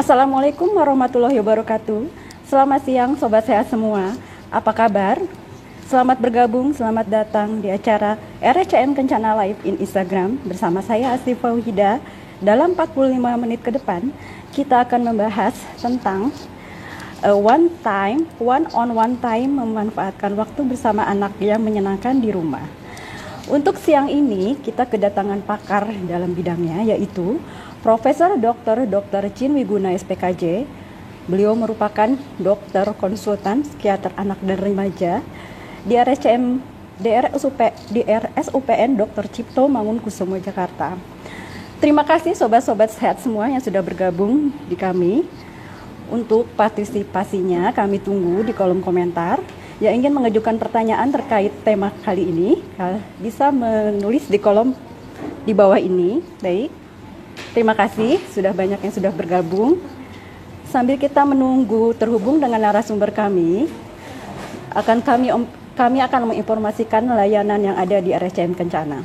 Assalamualaikum warahmatullahi wabarakatuh. Selamat siang Sobat Sehat semua. Apa kabar? Selamat bergabung, selamat datang di acara RSCM Kencana Live in Instagram bersama saya Asti Fauhida. Dalam 45 menit ke depan, kita akan membahas tentang one on one time memanfaatkan waktu bersama anak yang menyenangkan di rumah. Untuk siang ini kita kedatangan pakar dalam bidangnya, yaitu Profesor Dr. Chin Wiguna SPKJ. Beliau merupakan dokter konsultan psikiater anak dan remaja di RSUPN Dr. Cipto Mangunkusumo Jakarta. Terima kasih sobat-sobat sehat semua yang sudah bergabung di kami. Untuk partisipasinya kami tunggu di kolom komentar. Yang ingin mengajukan pertanyaan terkait tema kali ini bisa menulis di kolom di bawah ini. Baik, terima kasih sudah banyak yang sudah bergabung. Sambil kita menunggu terhubung dengan narasumber kami akan menginformasikan layanan yang ada di RSCM Kencana.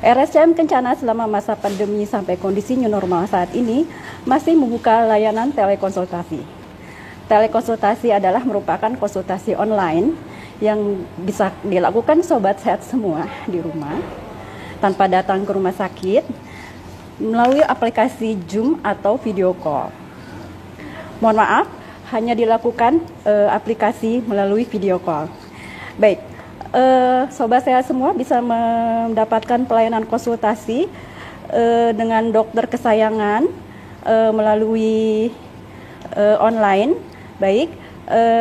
RSCM Kencana selama masa pandemi sampai kondisi new normal saat ini masih membuka layanan telekonsultasi. Telekonsultasi adalah merupakan konsultasi online yang bisa dilakukan sobat sehat semua di rumah tanpa datang ke rumah sakit melalui aplikasi Zoom atau video call. Mohon maaf, hanya dilakukan aplikasi melalui video call. Baik, sobat sehat semua bisa mendapatkan pelayanan konsultasi dengan dokter kesayangan melalui online. Baik,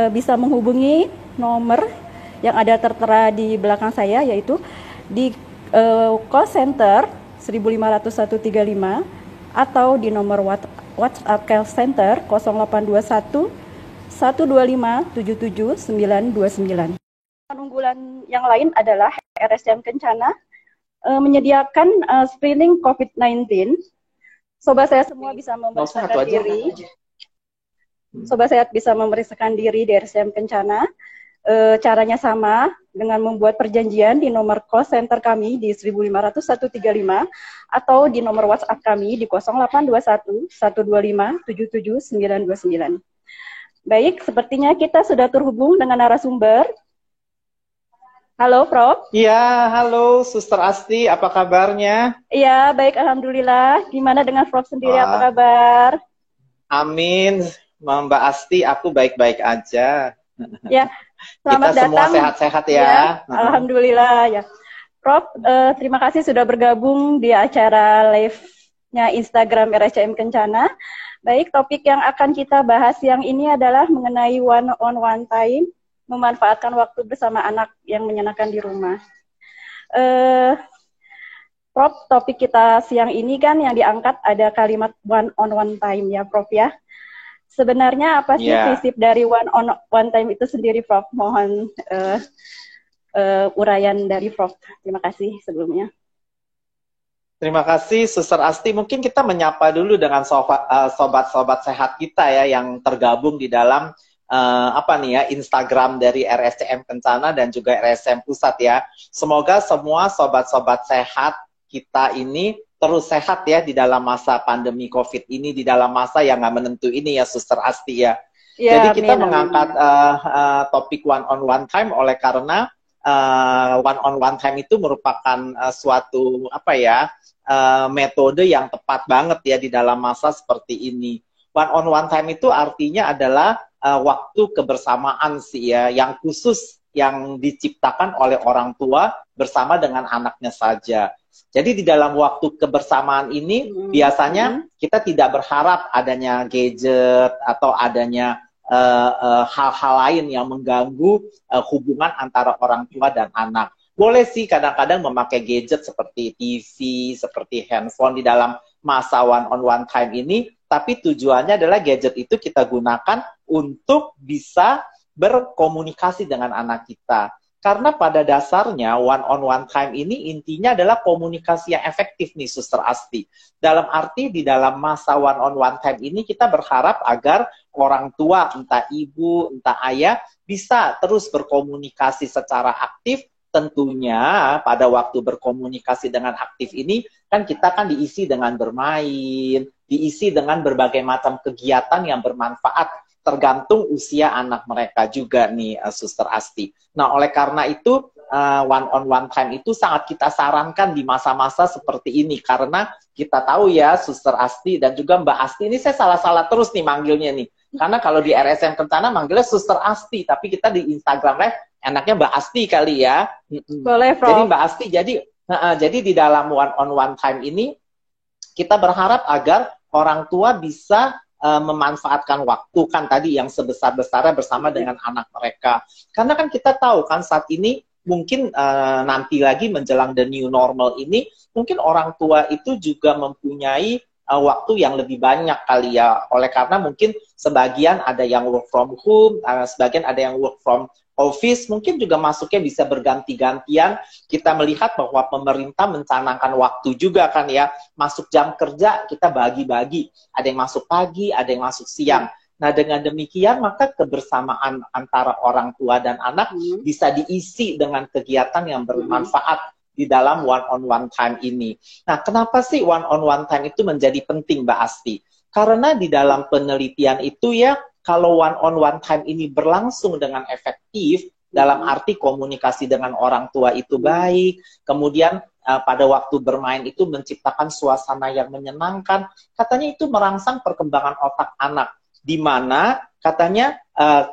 bisa menghubungi nomor yang ada tertera di belakang saya, yaitu di call center 1500135 atau di nomor WhatsApp call center 0821 125 77 929. Unggulan yang lain adalah RSCM Kencana menyediakan screening COVID-19. Sobat saya semua bisa memeriksakan diri. Sobat Sehat bisa memeriksakan diri di RSCM Kencana. Caranya sama dengan membuat perjanjian di nomor call center kami di 1500135 atau di nomor WhatsApp kami di 0821 125 77 929. Baik, sepertinya kita sudah terhubung dengan narasumber. Halo, Prof. Iya, halo Suster Asti, apa kabarnya? Iya, baik, alhamdulillah. Gimana dengan Prof sendiri, apa kabar? Amin. Mbak Asti, aku baik-baik aja. Ya, selamat kita datang. Semua sehat-sehat ya. Ya, alhamdulillah ya. Prof, terima kasih sudah bergabung di acara live-nya Instagram RSCM Kencana. Baik, topik yang akan kita bahas siang ini adalah mengenai one on one time, memanfaatkan waktu bersama anak yang menyenangkan di rumah. Prof, topik kita siang ini kan yang diangkat ada kalimat one on one time ya, Prof ya. Sebenarnya apa sih prinsip dari one on one time itu sendiri, Prof? Mohon uraian dari Prof. Terima kasih sebelumnya. Terima kasih Suster Asti. Mungkin kita menyapa dulu dengan sobat-sobat sehat kita ya yang tergabung di dalam Instagram dari RSCM Kencana dan juga RSCM Pusat ya. Semoga semua sobat-sobat sehat kita ini terus sehat ya di dalam masa pandemi COVID ini, di dalam masa yang nggak menentu ini ya, Suster Asti ya. Jadi kita mengangkat topik one on one time oleh karena one on one time itu merupakan suatu metode yang tepat banget ya di dalam masa seperti ini. One on one time itu artinya adalah waktu kebersamaan sih ya, yang khusus yang diciptakan oleh orang tua bersama dengan anaknya saja. Jadi di dalam waktu kebersamaan ini biasanya kita tidak berharap adanya gadget atau adanya hal-hal lain yang mengganggu hubungan antara orang tua dan anak. Boleh sih kadang-kadang memakai gadget seperti TV, seperti handphone di dalam masa one on one time ini, tapi tujuannya adalah gadget itu kita gunakan untuk bisa berkomunikasi dengan anak kita. Karena pada dasarnya one on one time ini intinya adalah komunikasi yang efektif nih Suster Asti. Dalam arti di dalam masa one on one time ini kita berharap agar orang tua, entah ibu, entah ayah, bisa terus berkomunikasi secara aktif. Tentunya pada waktu berkomunikasi dengan aktif ini kan kita kan diisi dengan bermain, diisi dengan berbagai macam kegiatan yang bermanfaat tergantung usia anak mereka juga nih, Suster Asti. Nah, oleh karena itu one on one time itu sangat kita sarankan di masa-masa seperti ini, karena kita tahu ya Suster Asti dan juga Mbak Asti, ini saya salah-salah terus nih manggilnya nih, karena kalau di RSM Kencana manggilnya Suster Asti, tapi kita di Instagram Live enaknya Mbak Asti kali ya. Boleh, Prof. Jadi Mbak Asti, jadi di dalam one on one time ini kita berharap agar orang tua bisa memanfaatkan waktu kan tadi yang sebesar-besarnya bersama dengan anak mereka. Karena kan kita tahu kan saat ini mungkin nanti lagi menjelang the new normal ini, mungkin orang tua itu juga mempunyai waktu yang lebih banyak kali ya. Oleh karena mungkin sebagian ada yang work from home, sebagian ada yang work from office, mungkin juga masuknya bisa berganti-gantian. Kita melihat bahwa pemerintah mencanangkan waktu juga kan ya. Masuk jam kerja kita bagi-bagi. Ada yang masuk pagi, ada yang masuk siang. Nah, dengan demikian maka kebersamaan antara orang tua dan anak bisa diisi dengan kegiatan yang bermanfaat di dalam one on one time ini. Nah, kenapa sih one on one time itu menjadi penting, Mbak Asti? Karena di dalam penelitian itu ya, kalau one on one time ini berlangsung dengan efektif, dalam arti komunikasi dengan orang tua itu baik, kemudian pada waktu bermain itu menciptakan suasana yang menyenangkan, katanya itu merangsang perkembangan otak anak. Di mana katanya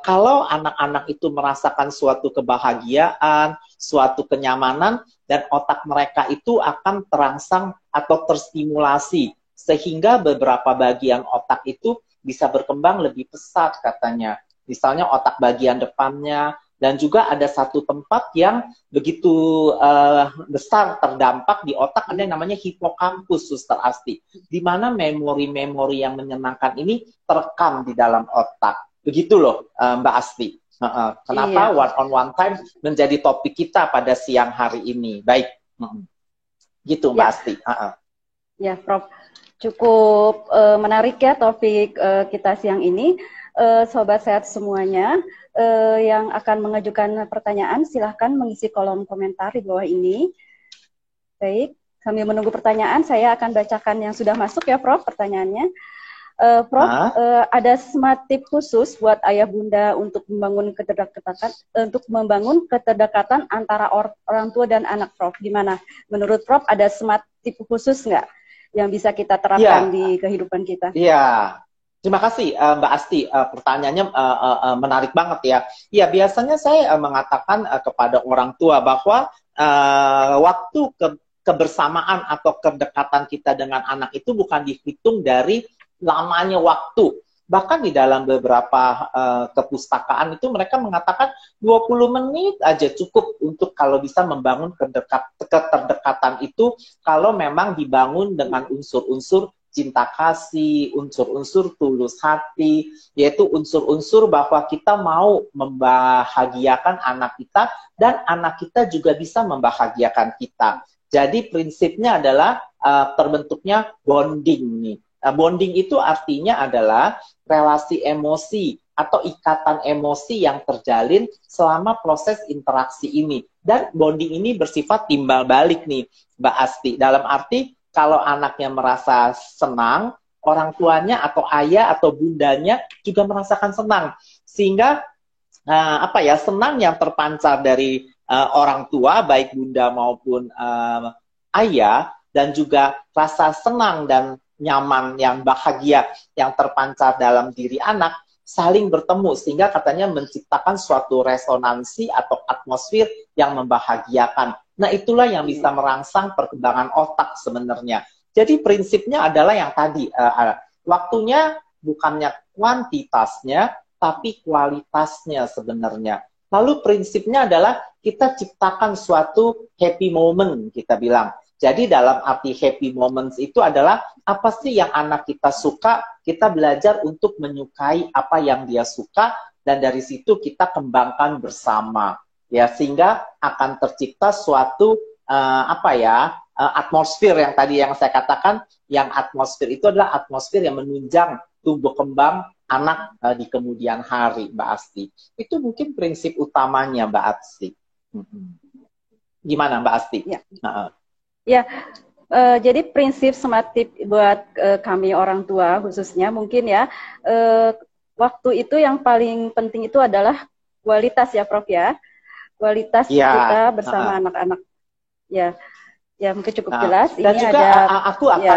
kalau anak-anak itu merasakan suatu kebahagiaan, suatu kenyamanan, dan otak mereka itu akan terangsang atau terstimulasi, sehingga beberapa bagian otak itu bisa berkembang lebih pesat katanya. Misalnya otak bagian depannya, dan juga ada satu tempat yang begitu besar terdampak di otak, ada yang namanya hipokampus, Suster Asti, di mana memori-memori yang menyenangkan ini terekam di dalam otak. Begitu loh, Mbak Asti. Kenapa one on one time menjadi topik kita pada siang hari ini? Baik, gitu Mbak Asti. Ya, Prof. Cukup menarik ya topik kita siang ini. Sobat sehat semuanya, yang akan mengajukan pertanyaan, silahkan mengisi kolom komentar di bawah ini. Baik, sambil menunggu pertanyaan, saya akan bacakan yang sudah masuk ya, Prof, pertanyaannya. Prof, ada smart tip khusus buat ayah bunda untuk membangun keterdekatan antara orang tua dan anak, Prof. Gimana? Menurut Prof, ada smart tip khusus nggak yang bisa kita terapkan di kehidupan kita? Iya. Terima kasih Mbak Asti, pertanyaannya menarik banget ya. Ya, biasanya saya mengatakan kepada orang tua bahwa waktu kebersamaan atau kedekatan kita dengan anak itu bukan dihitung dari lamanya waktu. Bahkan di dalam beberapa kepustakaan itu mereka mengatakan 20 menit aja cukup untuk kalau bisa membangun keterdekatan itu, kalau memang dibangun dengan unsur-unsur cinta kasih, unsur-unsur tulus hati, yaitu unsur-unsur bahwa kita mau membahagiakan anak kita dan anak kita juga bisa membahagiakan kita. Jadi prinsipnya adalah terbentuknya bonding nih. Bonding itu artinya adalah relasi emosi atau ikatan emosi yang terjalin selama proses interaksi ini. Dan bonding ini bersifat timbal balik nih, Mbak Asti. Dalam arti kalau anaknya merasa senang, orang tuanya atau ayah atau bundanya juga merasakan senang. Sehingga senang yang terpancar dari orang tua, baik bunda maupun ayah, dan juga rasa senang dan nyaman yang bahagia yang terpancar dalam diri anak, saling bertemu sehingga katanya menciptakan suatu resonansi atau atmosfer yang membahagiakan. Nah, itulah yang bisa merangsang perkembangan otak sebenarnya. Jadi prinsipnya adalah yang tadi, waktunya bukannya kuantitasnya, tapi kualitasnya sebenarnya. Lalu prinsipnya adalah kita ciptakan suatu happy moment, kita bilang. Jadi dalam arti happy moments itu adalah apa sih yang anak kita suka, kita belajar untuk menyukai apa yang dia suka, dan dari situ kita kembangkan bersama. Ya, sehingga akan tercipta suatu atmosfer yang tadi yang saya katakan, yang atmosfer itu adalah atmosfer yang menunjang tumbuh kembang anak di kemudian hari, Mbak Asti. Itu mungkin prinsip utamanya, Mbak Asti. Gimana, Mbak Asti? Ya, Jadi prinsip smart tip buat kami orang tua khususnya mungkin ya, waktu itu yang paling penting itu adalah kualitas ya Prof ya, kualitas Iya. kita Heeh. bersama anak-anak ya, ya mungkin cukup Nah, jelas. dan Ini juga ada ya,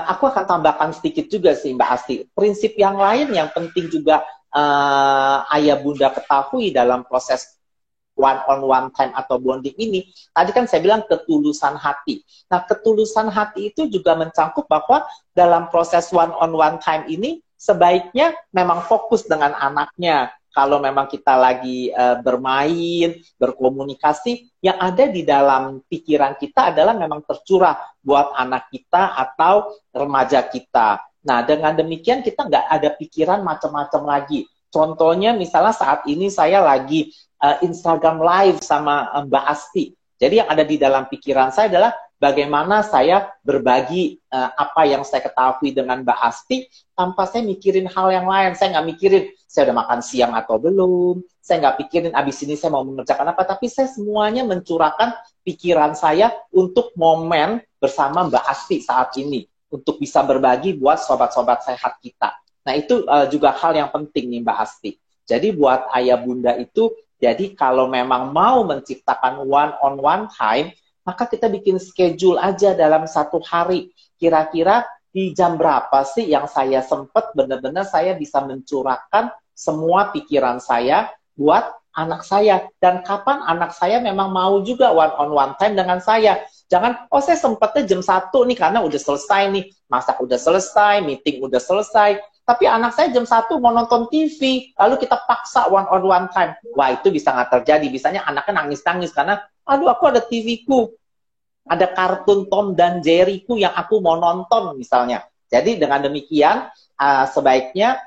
aku akan tambahkan sedikit juga sih Mbak Asti. Prinsip yang lain yang penting juga ayah bunda ketahui dalam proses one on one time atau bonding ini, tadi kan saya bilang ketulusan hati. Nah, ketulusan hati itu juga mencangkup bahwa dalam proses one on one time ini sebaiknya memang fokus dengan anaknya. Kalau memang kita lagi bermain, berkomunikasi, yang ada di dalam pikiran kita adalah memang tercurah buat anak kita atau remaja kita. Nah, dengan demikian kita nggak ada pikiran macam-macam lagi. Contohnya misalnya saat ini saya lagi Instagram Live sama Mbak Asti. Jadi yang ada di dalam pikiran saya adalah bagaimana saya berbagi apa yang saya ketahui dengan Mbak Asti tanpa saya mikirin hal yang lain. Saya nggak mikirin saya udah makan siang atau belum. Saya nggak pikirin abis ini saya mau mengerjakan apa. Tapi saya semuanya mencurahkan pikiran saya untuk momen bersama Mbak Asti saat ini. Untuk bisa berbagi buat sobat-sobat sehat kita. Nah itu juga hal yang penting nih Mbak Asti. Jadi buat ayah bunda itu, jadi kalau memang mau menciptakan one on one time, maka kita bikin schedule aja dalam satu hari. Kira-kira di jam berapa sih yang saya sempat benar-benar saya bisa mencurahkan semua pikiran saya buat anak saya. Dan kapan anak saya memang mau juga one on one time dengan saya. Jangan, oh saya sempatnya jam 1 nih karena udah selesai nih. Masak udah selesai, meeting udah selesai. Tapi anak saya jam 1 mau nonton TV, lalu kita paksa one on one time. Wah, itu bisa nggak terjadi. Biasanya anaknya nangis-nangis karena, aduh aku ada TV-ku, ada kartun Tom dan Jerry-ku yang aku mau nonton misalnya. Jadi dengan demikian, sebaiknya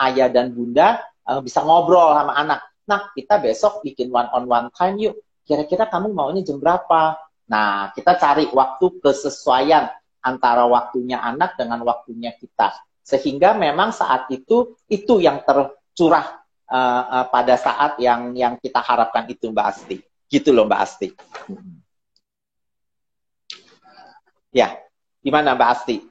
ayah dan bunda bisa ngobrol sama anak. Nah, kita besok bikin one on one time yuk. Kira-kira kamu maunya jam berapa? Nah, kita cari waktu kesesuaian antara waktunya anak dengan waktunya kita. Sehingga memang saat itu yang tercurah pada saat yang kita harapkan itu Mbak Asti. Gitu loh Mbak Asti. Ya, gimana Mbak Asti?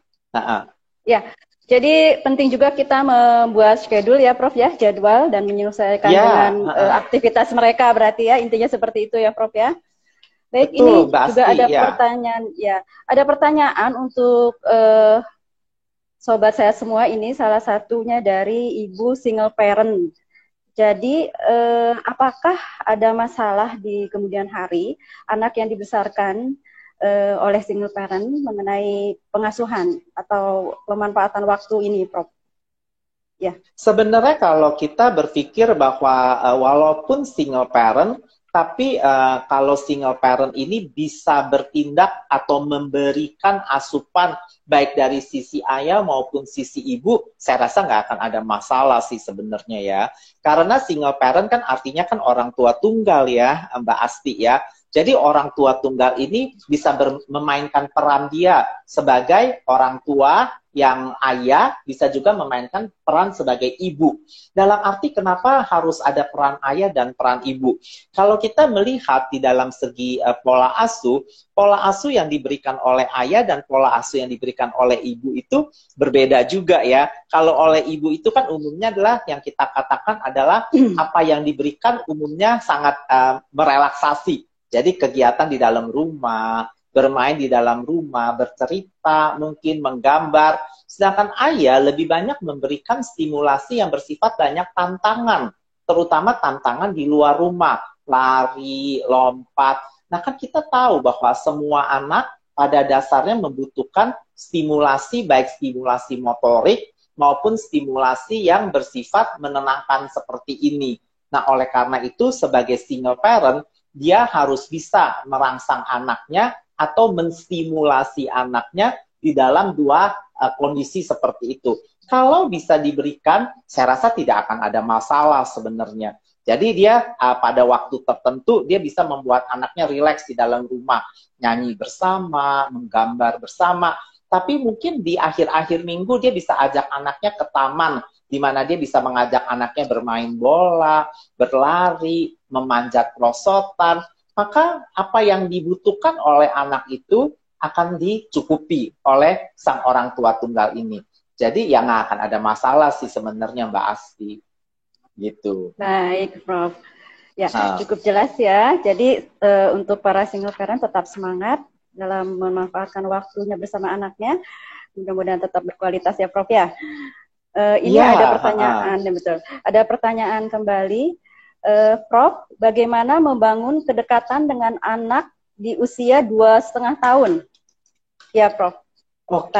ya. Jadi penting juga kita membuat schedule ya Prof ya, jadwal dan menyesuaikan dengan aktivitas mereka berarti ya, intinya seperti itu ya Prof ya. Baik, betul, ini Mbak juga Asti, ada ya. pertanyaan ya. Ada pertanyaan untuk sobat saya semua, ini salah satunya dari ibu single parent. Jadi apakah ada masalah di kemudian hari anak yang dibesarkan oleh single parent mengenai pengasuhan atau pemanfaatan waktu ini, Prof? Ya. Sebenarnya kalau kita berpikir bahwa walaupun single parent, tapi kalau single parent ini bisa bertindak atau memberikan asupan baik dari sisi ayah maupun sisi ibu, saya rasa nggak akan ada masalah sih sebenarnya ya. Karena single parent kan artinya kan orang tua tunggal ya, Mbak Asti ya. Jadi orang tua tunggal ini bisa memainkan peran dia sebagai orang tua yang ayah, bisa juga memainkan peran sebagai ibu. Dalam arti kenapa harus ada peran ayah dan peran ibu? Kalau kita melihat di dalam segi pola asuh yang diberikan oleh ayah dan pola asuh yang diberikan oleh ibu itu berbeda juga ya. Kalau oleh ibu itu kan umumnya adalah yang kita katakan adalah apa yang diberikan umumnya sangat merelaksasi. Jadi kegiatan di dalam rumah, bermain di dalam rumah, bercerita, mungkin menggambar. Sedangkan ayah lebih banyak memberikan stimulasi yang bersifat banyak tantangan, terutama tantangan di luar rumah, lari, lompat. Nah kan kita tahu bahwa semua anak pada dasarnya membutuhkan stimulasi, baik stimulasi motorik maupun stimulasi yang bersifat menenangkan seperti ini. Nah oleh karena itu sebagai single parent, dia harus bisa merangsang anaknya atau menstimulasi anaknya di dalam dua kondisi seperti itu. Kalau bisa diberikan, saya rasa tidak akan ada masalah sebenarnya. Jadi dia pada waktu tertentu, dia bisa membuat anaknya rileks di dalam rumah. Nyanyi bersama, menggambar bersama. Tapi mungkin di akhir-akhir minggu dia bisa ajak anaknya ke taman, di mana dia bisa mengajak anaknya bermain bola, berlari, memanjat perosotan. Maka apa yang dibutuhkan oleh anak itu akan dicukupi oleh sang orang tua tunggal ini. Jadi ya nggak akan ada masalah sih sebenarnya Mbak Asti. Gitu. Baik, Prof. Ya, cukup jelas ya. Jadi untuk para single parent tetap semangat dalam memanfaatkan waktunya bersama anaknya. Mudah-mudahan tetap berkualitas ya, Prof ya. Ini ada pertanyaan, betul. Ada pertanyaan kembali, Prof. Bagaimana membangun kedekatan dengan anak di usia 2,5 tahun? Ya, Prof. Oke.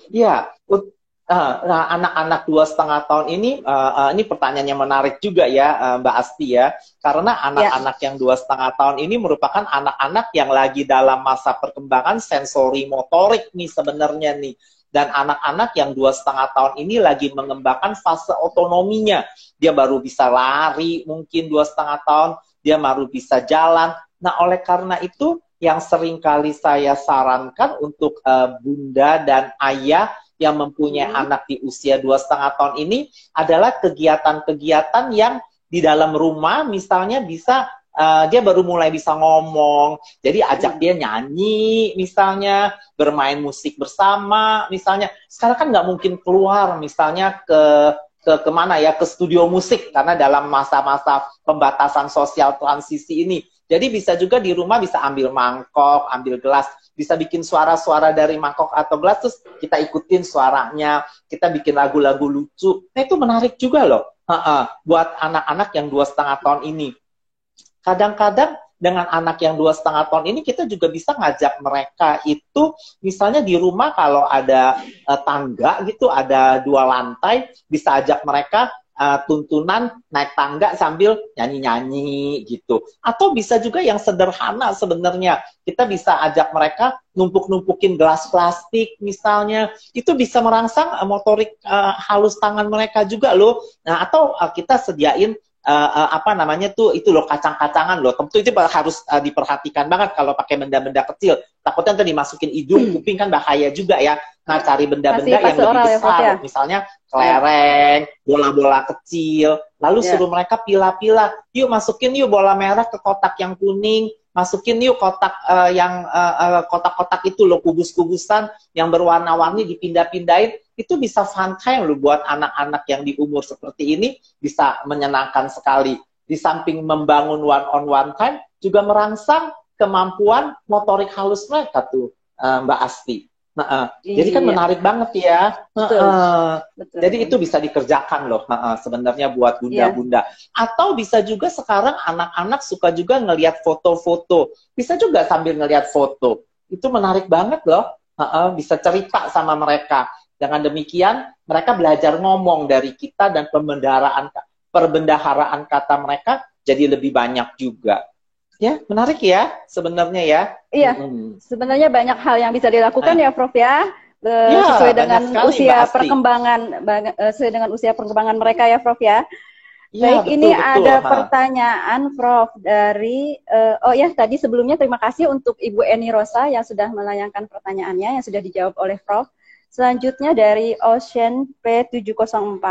Ya, nah, anak-anak 2,5 tahun ini pertanyaannya menarik juga ya Mbak Asti ya, karena anak-anak yang 2,5 tahun ini merupakan anak-anak yang lagi dalam masa perkembangan sensori motorik nih sebenarnya nih, dan anak-anak yang 2,5 tahun ini lagi mengembangkan fase otonominya, dia baru bisa lari mungkin 2,5 tahun, dia baru bisa jalan. Nah oleh karena itu yang sering kali saya sarankan untuk bunda dan ayah yang mempunyai anak di usia 2,5 tahun ini adalah kegiatan-kegiatan yang di dalam rumah misalnya bisa dia baru mulai bisa ngomong, jadi ajak dia nyanyi misalnya, bermain musik bersama misalnya. Sekarang kan nggak mungkin keluar misalnya kemana ya, ke studio musik karena dalam masa-masa pembatasan sosial transisi ini. Jadi bisa juga di rumah bisa ambil mangkok, ambil gelas, bisa bikin suara-suara dari mangkok atau gelas, terus kita ikutin suaranya, kita bikin lagu-lagu lucu. Nah itu menarik juga loh, buat anak-anak yang 2,5 tahun ini. Kadang-kadang dengan anak yang 2,5 tahun ini kita juga bisa ngajak mereka itu, misalnya di rumah kalau ada tangga gitu, ada 2 lantai, bisa ajak mereka tuntunan naik tangga sambil nyanyi-nyanyi gitu. Atau bisa juga yang sederhana sebenarnya, kita bisa ajak mereka numpuk-numpukin gelas plastik misalnya, itu bisa merangsang motorik halus tangan mereka juga loh. Nah atau kita sediain apa namanya tuh, itu loh kacang-kacangan loh, tentu itu harus diperhatikan banget kalau pakai benda-benda kecil, takutnya nanti dimasukin hidung, kuping kan bahaya juga ya. Nah cari benda-benda yang lebih besar, misalnya kelereng, bola-bola kecil, lalu suruh mereka pilah-pilah, yuk masukin yuk bola merah ke kotak yang kuning, masukin yuk kotak yang kotak-kotak itu loh, kubus-kubusan yang berwarna-warni dipindah-pindahin. Itu bisa fun time loh buat anak-anak yang di umur seperti ini, bisa menyenangkan sekali. Di samping membangun one-on-one time, juga merangsang kemampuan motorik halus mereka tuh, Mbak Asti. Jadi kan menarik banget ya. Betul. Jadi itu bisa dikerjakan loh sebenarnya buat bunda-bunda. Atau bisa juga sekarang anak-anak suka juga ngelihat foto-foto. Bisa juga sambil ngelihat foto. Itu menarik banget loh. Bisa cerita sama mereka. Dengan demikian, mereka belajar ngomong dari kita dan perbendaharaan kata mereka jadi lebih banyak juga. Ya, menarik ya sebenarnya ya. Iya, sebenarnya banyak hal yang bisa dilakukan ya Prof ya. Sesuai dengan usia perkembangan, sesuai dengan usia perkembangan mereka ya Prof ya. Ya, baik, ini ada pertanyaan Prof dari, oh ya tadi sebelumnya terima kasih untuk Ibu Eni Rosa yang sudah melayangkan pertanyaannya, yang sudah dijawab oleh Prof. Selanjutnya dari Ocean P704,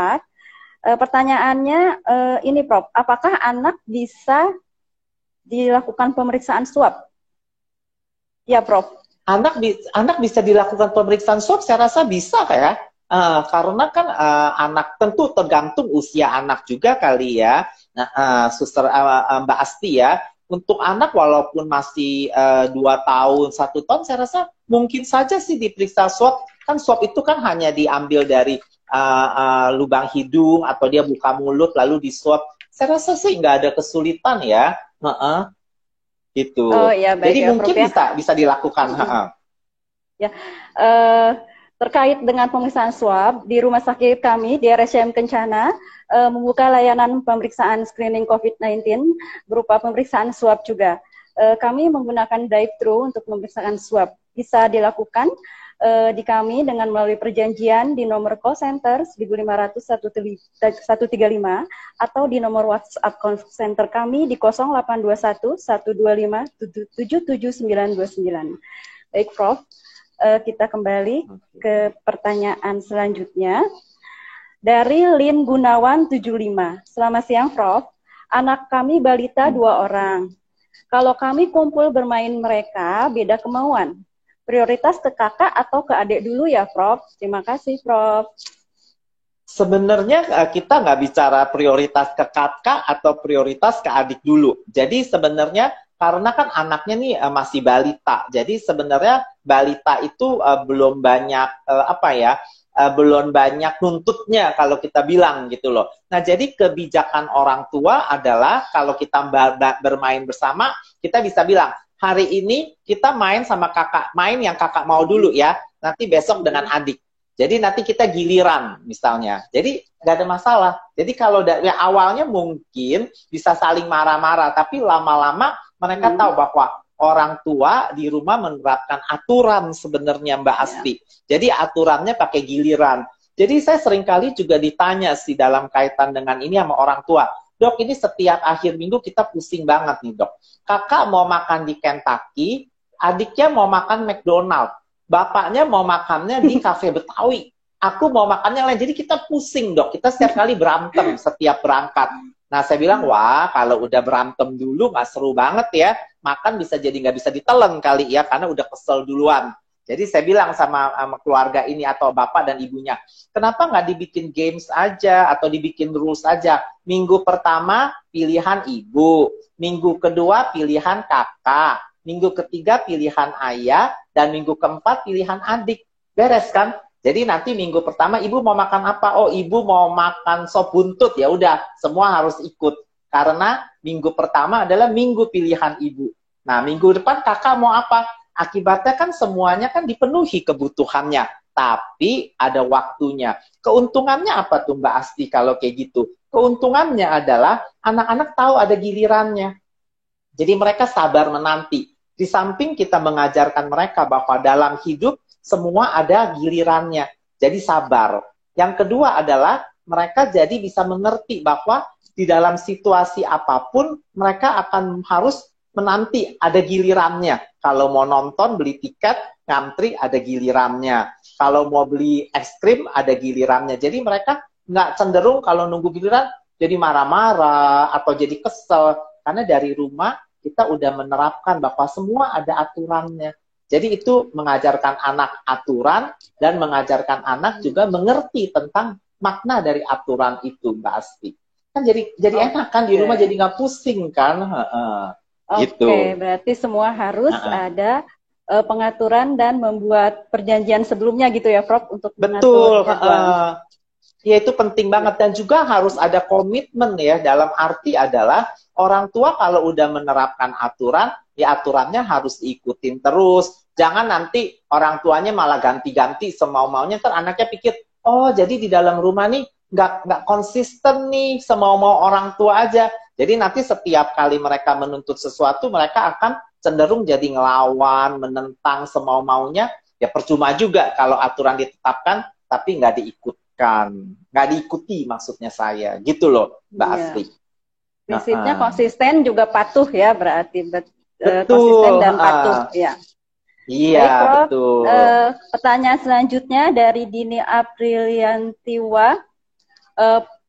pertanyaannya ini Prof, apakah anak bisa dilakukan pemeriksaan swab? Ya Prof. Anak bisa dilakukan pemeriksaan swab, saya rasa bisa ya. Karena kan anak tentu tergantung usia anak juga kali ya. Nah, Suster Mbak Asti ya, untuk anak walaupun masih 2 tahun, 1 tahun, saya rasa mungkin saja sih diperiksa swab. Kan swab itu kan hanya diambil dari lubang hidung atau dia buka mulut lalu di swab. Saya rasa sih nggak ada kesulitan ya. Gitu. Oh, ya, baik, jadi ya, mungkin bisa dilakukan. Ya, terkait dengan pemeriksaan swab di rumah sakit kami di RSCM Kencana membuka layanan pemeriksaan screening COVID-19 berupa pemeriksaan swab juga. Kami menggunakan drive-thru untuk pemeriksaan swab. Bisa dilakukan di kami dengan melalui perjanjian di nomor call center 1500 135 atau di nomor WhatsApp call center kami di 0821 125 77929. Baik Prof, kita kembali ke pertanyaan selanjutnya dari Lin Gunawan 75. Selamat siang Prof, anak kami balita 2 orang. Kalau kami kumpul bermain mereka beda kemauan. prioritas ke kakak atau ke adik dulu ya, Prof? Terima kasih, Prof. Sebenarnya kita nggak bicara prioritas ke kakak atau prioritas ke adik dulu. Jadi sebenarnya karena kan anaknya nih masih balita. Jadi sebenarnya balita itu belum banyak belum banyak nuntutnya kalau kita bilang gitu loh. Nah, jadi kebijakan orang tua adalah kalau kita bermain bersama, kita bisa bilang, hari ini kita main sama kakak, main yang kakak mau dulu ya. Nanti besok dengan adik. Jadi nanti kita giliran misalnya. Jadi nggak ada masalah. Jadi kalau dari awalnya mungkin bisa saling marah-marah, tapi lama-lama mereka tahu bahwa orang tua di rumah menerapkan aturan sebenarnya Mbak Asti. Jadi aturannya pakai giliran. Jadi saya seringkali juga ditanya sih dalam kaitan dengan ini sama orang tua. Dok, ini setiap akhir minggu kita pusing banget nih dok. Kakak mau makan di Kentucky, adiknya mau makan McDonald. Bapaknya mau makannya di kafe Betawi. Aku mau makannya lain. Jadi kita pusing dok. Kita setiap kali berantem setiap berangkat. Nah saya bilang, wah kalau udah berantem dulu nggak seru banget ya. Makan bisa jadi nggak bisa ditelen kali ya. Karena udah kesel duluan. Jadi saya bilang sama keluarga ini atau bapak dan ibunya, kenapa nggak dibikin games aja atau dibikin rules aja? Minggu pertama pilihan ibu. Minggu kedua pilihan kakak. Minggu ketiga pilihan ayah, dan minggu keempat pilihan adik. Beres kan? Jadi nanti minggu pertama ibu mau makan apa? Oh, ibu mau makan sop buntut. Ya udah, semua harus ikut. Karena minggu pertama adalah minggu pilihan ibu. Nah, minggu depan kakak mau apa? Akibatnya kan semuanya kan dipenuhi kebutuhannya. Tapi ada waktunya. Keuntungannya apa tuh Mbak Asti kalau kayak gitu? Keuntungannya adalah anak-anak tahu ada gilirannya. Jadi mereka sabar menanti. Di samping kita mengajarkan mereka bahwa dalam hidup semua ada gilirannya. Jadi sabar. Yang kedua adalah mereka jadi bisa mengerti bahwa di dalam situasi apapun mereka akan harus menanti ada gilirannya. Kalau mau nonton, beli tiket, ngantri ada gilirannya. Kalau mau beli es krim ada gilirannya. Jadi mereka nggak cenderung kalau nunggu giliran jadi marah-marah atau jadi kesel. Karena dari rumah kita udah menerapkan bahwa semua ada aturannya. Jadi itu mengajarkan anak aturan dan mengajarkan anak juga mengerti tentang makna dari aturan itu, Mbak Asti. Kan jadi enak kan di rumah, jadi nggak pusing kan. Gitu. Oke, berarti semua harus ada pengaturan dan membuat perjanjian sebelumnya gitu ya, Prof, untuk mengatur jadwal. Ya itu penting banget dan juga harus ada komitmen ya, dalam arti adalah orang tua kalau udah menerapkan aturan, ya aturannya harus diikutin terus. Jangan nanti orang tuanya malah ganti-ganti semau-maunya, ntar anaknya pikir, oh jadi di dalam rumah nih nggak konsisten nih, semau-mau orang tua aja. Jadi nanti setiap kali mereka menuntut sesuatu, mereka akan cenderung jadi ngelawan, menentang semau-maunya. Ya percuma juga kalau aturan ditetapkan, tapi nggak diikuti. Nggak diikuti maksudnya saya gitu loh Mbak Asti. Prinsipnya konsisten juga patuh ya, berarti konsisten dan patuh ya. Iya. Baik, Prof. Betul. Pertanyaan selanjutnya dari Dini Apriliantiwa.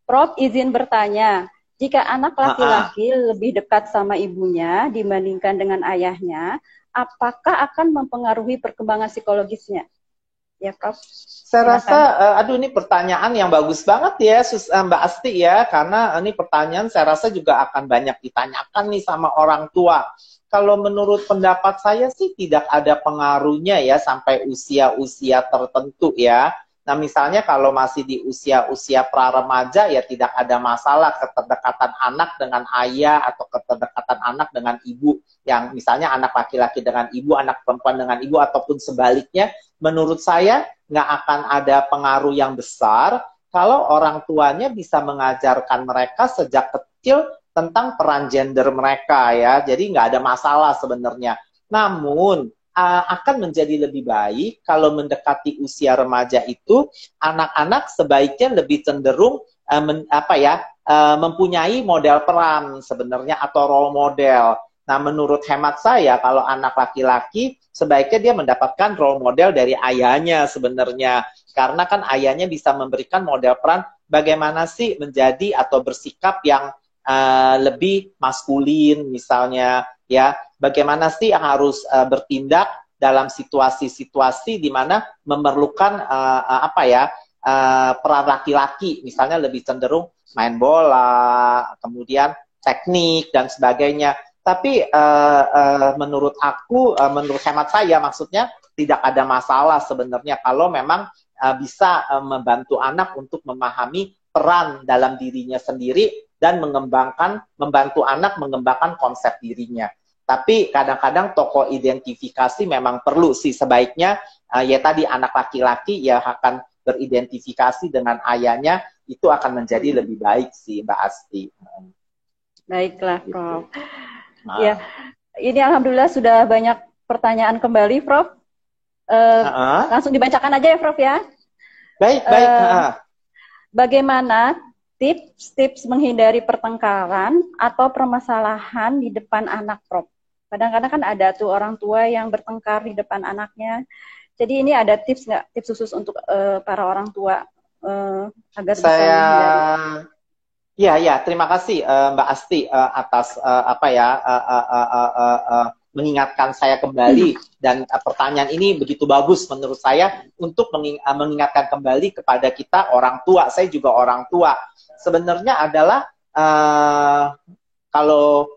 Prof izin bertanya, jika anak laki-laki lebih dekat sama ibunya dibandingkan dengan ayahnya, apakah akan mempengaruhi perkembangan psikologisnya? Ya, Prof. Saya rasa, aduh ini pertanyaan yang bagus banget ya, Mbak Asti ya, karena ini pertanyaan saya rasa juga akan banyak ditanyakan nih sama orang tua. Kalau menurut pendapat saya sih tidak ada pengaruhnya ya sampai usia-usia tertentu ya. Nah misalnya kalau masih di usia-usia pra-remaja ya tidak ada masalah keterdekatan anak dengan ayah atau keterdekatan anak dengan ibu. Yang misalnya anak laki-laki dengan ibu, anak perempuan dengan ibu ataupun sebaliknya. Menurut saya nggak akan ada pengaruh yang besar kalau orang tuanya bisa mengajarkan mereka sejak kecil tentang peran gender mereka ya. Jadi nggak ada masalah sebenarnya. Namun akan menjadi lebih baik kalau mendekati usia remaja itu anak-anak sebaiknya lebih cenderung mempunyai model peran sebenarnya atau role model. Nah, menurut hemat saya kalau anak laki-laki sebaiknya dia mendapatkan role model dari ayahnya sebenarnya. Karena kan ayahnya bisa memberikan model peran bagaimana sih menjadi atau bersikap yang lebih maskulin misalnya ya. Bagaimana sih harus bertindak dalam situasi-situasi di mana memerlukan peran laki-laki, misalnya lebih cenderung main bola, kemudian teknik dan sebagainya. Tapi menurut aku, menurut hemat saya, maksudnya tidak ada masalah sebenarnya kalau memang bisa membantu anak untuk memahami peran dalam dirinya sendiri dan membantu anak mengembangkan konsep dirinya. Tapi kadang-kadang tokoh identifikasi memang perlu sih, sebaiknya ya tadi anak laki-laki ya akan beridentifikasi dengan ayahnya, itu akan menjadi lebih baik sih Mbak Asti. Baiklah, Gitu. Prof. Ya, ini alhamdulillah sudah banyak pertanyaan kembali, Prof. Langsung dibacakan aja ya, Prof ya. Baik, baik. Bagaimana tips-tips menghindari pertengkaran atau permasalahan di depan anak, Prof? Kadang-kadang kan ada tuh orang tua yang bertengkar di depan anaknya. Jadi ini ada tips nggak? Tips khusus untuk para orang tua agar bisa menghindari? Ya, terima kasih Mbak Asti atas mengingatkan saya kembali, dan pertanyaan ini begitu bagus menurut saya untuk mengingatkan kembali kepada kita orang tua. Saya juga orang tua. Sebenarnya adalah kalau